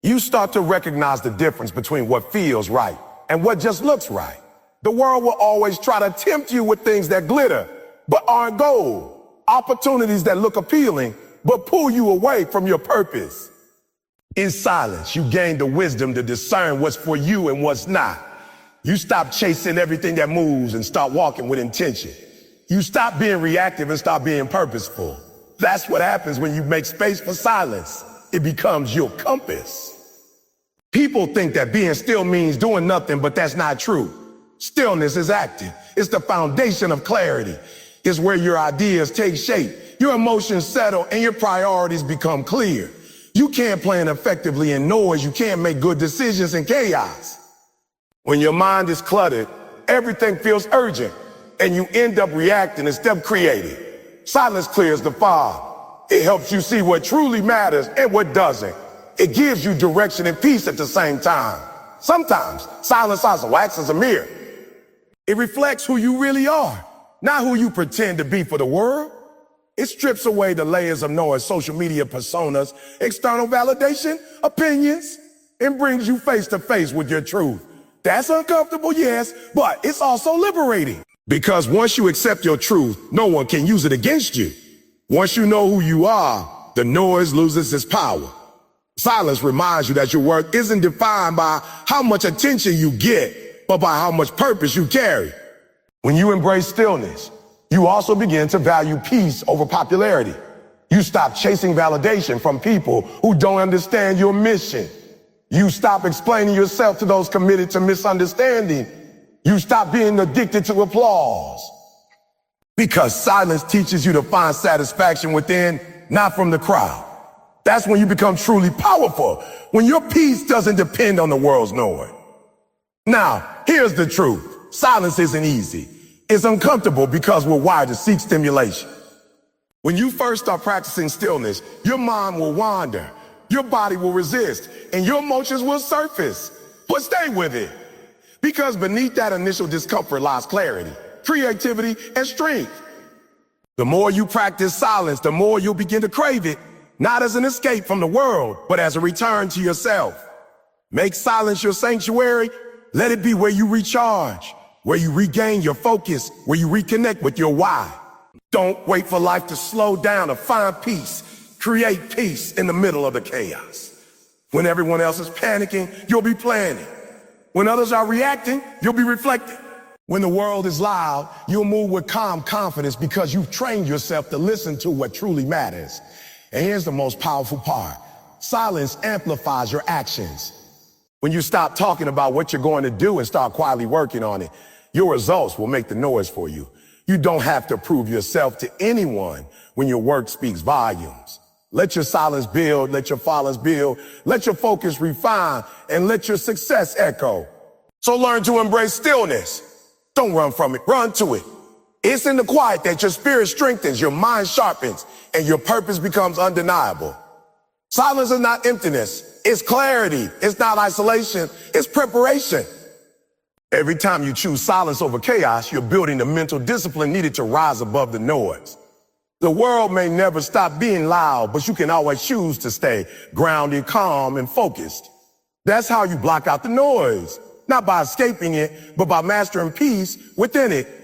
You start to recognize the difference between what feels right and what just looks right. The world will always try to tempt you with things that glitter, but aren't gold. Opportunities that look appealing, but pull you away from your purpose. In silence, you gain the wisdom to discern what's for you and what's not. You stop chasing everything that moves and start walking with intention. You stop being reactive and start being purposeful. That's what happens when you make space for silence. It becomes your compass. People think that being still means doing nothing, but that's not true. Stillness is active. It's the foundation of clarity. It's where your ideas take shape, your emotions settle, and your priorities become clear. You can't plan effectively in noise. You can't make good decisions in chaos. When your mind is cluttered, everything feels urgent, and you end up reacting instead of creating. Silence clears the fog. It helps you see what truly matters and what doesn't. It gives you direction and peace at the same time. Sometimes silence also acts as a mirror. It reflects who you really are, not who you pretend to be for the world. It strips away the layers of noise, social media personas, external validation, opinions, and brings you face to face with your truth. That's uncomfortable, yes, but it's also liberating. Because once you accept your truth, no one can use it against you. Once you know who you are, the noise loses its power. Silence reminds you that your worth isn't defined by how much attention you get, but by how much purpose you carry. When you embrace stillness, you also begin to value peace over popularity. You stop chasing validation from people who don't understand your mission. You stop explaining yourself to those committed to misunderstanding. You stop being addicted to applause. Because silence teaches you to find satisfaction within, not from the crowd. That's when you become truly powerful, when your peace doesn't depend on the world's noise. Now, here's the truth. Silence isn't easy. It's uncomfortable because we're wired to seek stimulation. When you first start practicing stillness, your mind will wander, your body will resist, and your emotions will surface. But stay with it. Because beneath that initial discomfort lies clarity, creativity, and strength. The more you practice silence, the more you'll begin to crave it, not as an escape from the world, but as a return to yourself. Make silence your sanctuary. Let it be where you recharge, where you regain your focus, where you reconnect with your why. Don't wait for life to slow down to find peace. Create peace in the middle of the chaos. When everyone else is panicking, you'll be planning. When others are reacting, you'll be reflecting. When the world is loud, you'll move with calm confidence because you've trained yourself to listen to what truly matters. And here's the most powerful part. Silence amplifies your actions. When you stop talking about what you're going to do and start quietly working on it, your results will make the noise for you. You don't have to prove yourself to anyone when your work speaks volumes. Let your silence build, let your silence build, let your focus refine, and let your success echo. So learn to embrace stillness. Don't run from it, run to it. It's in the quiet that your spirit strengthens, your mind sharpens, and your purpose becomes undeniable. Silence is not emptiness, it's clarity. It's not isolation, it's preparation. Every time you choose silence over chaos, you're building the mental discipline needed to rise above the noise. The world may never stop being loud, but you can always choose to stay grounded, calm, and focused. That's how you block out the noise, not by escaping it, but by mastering peace within it.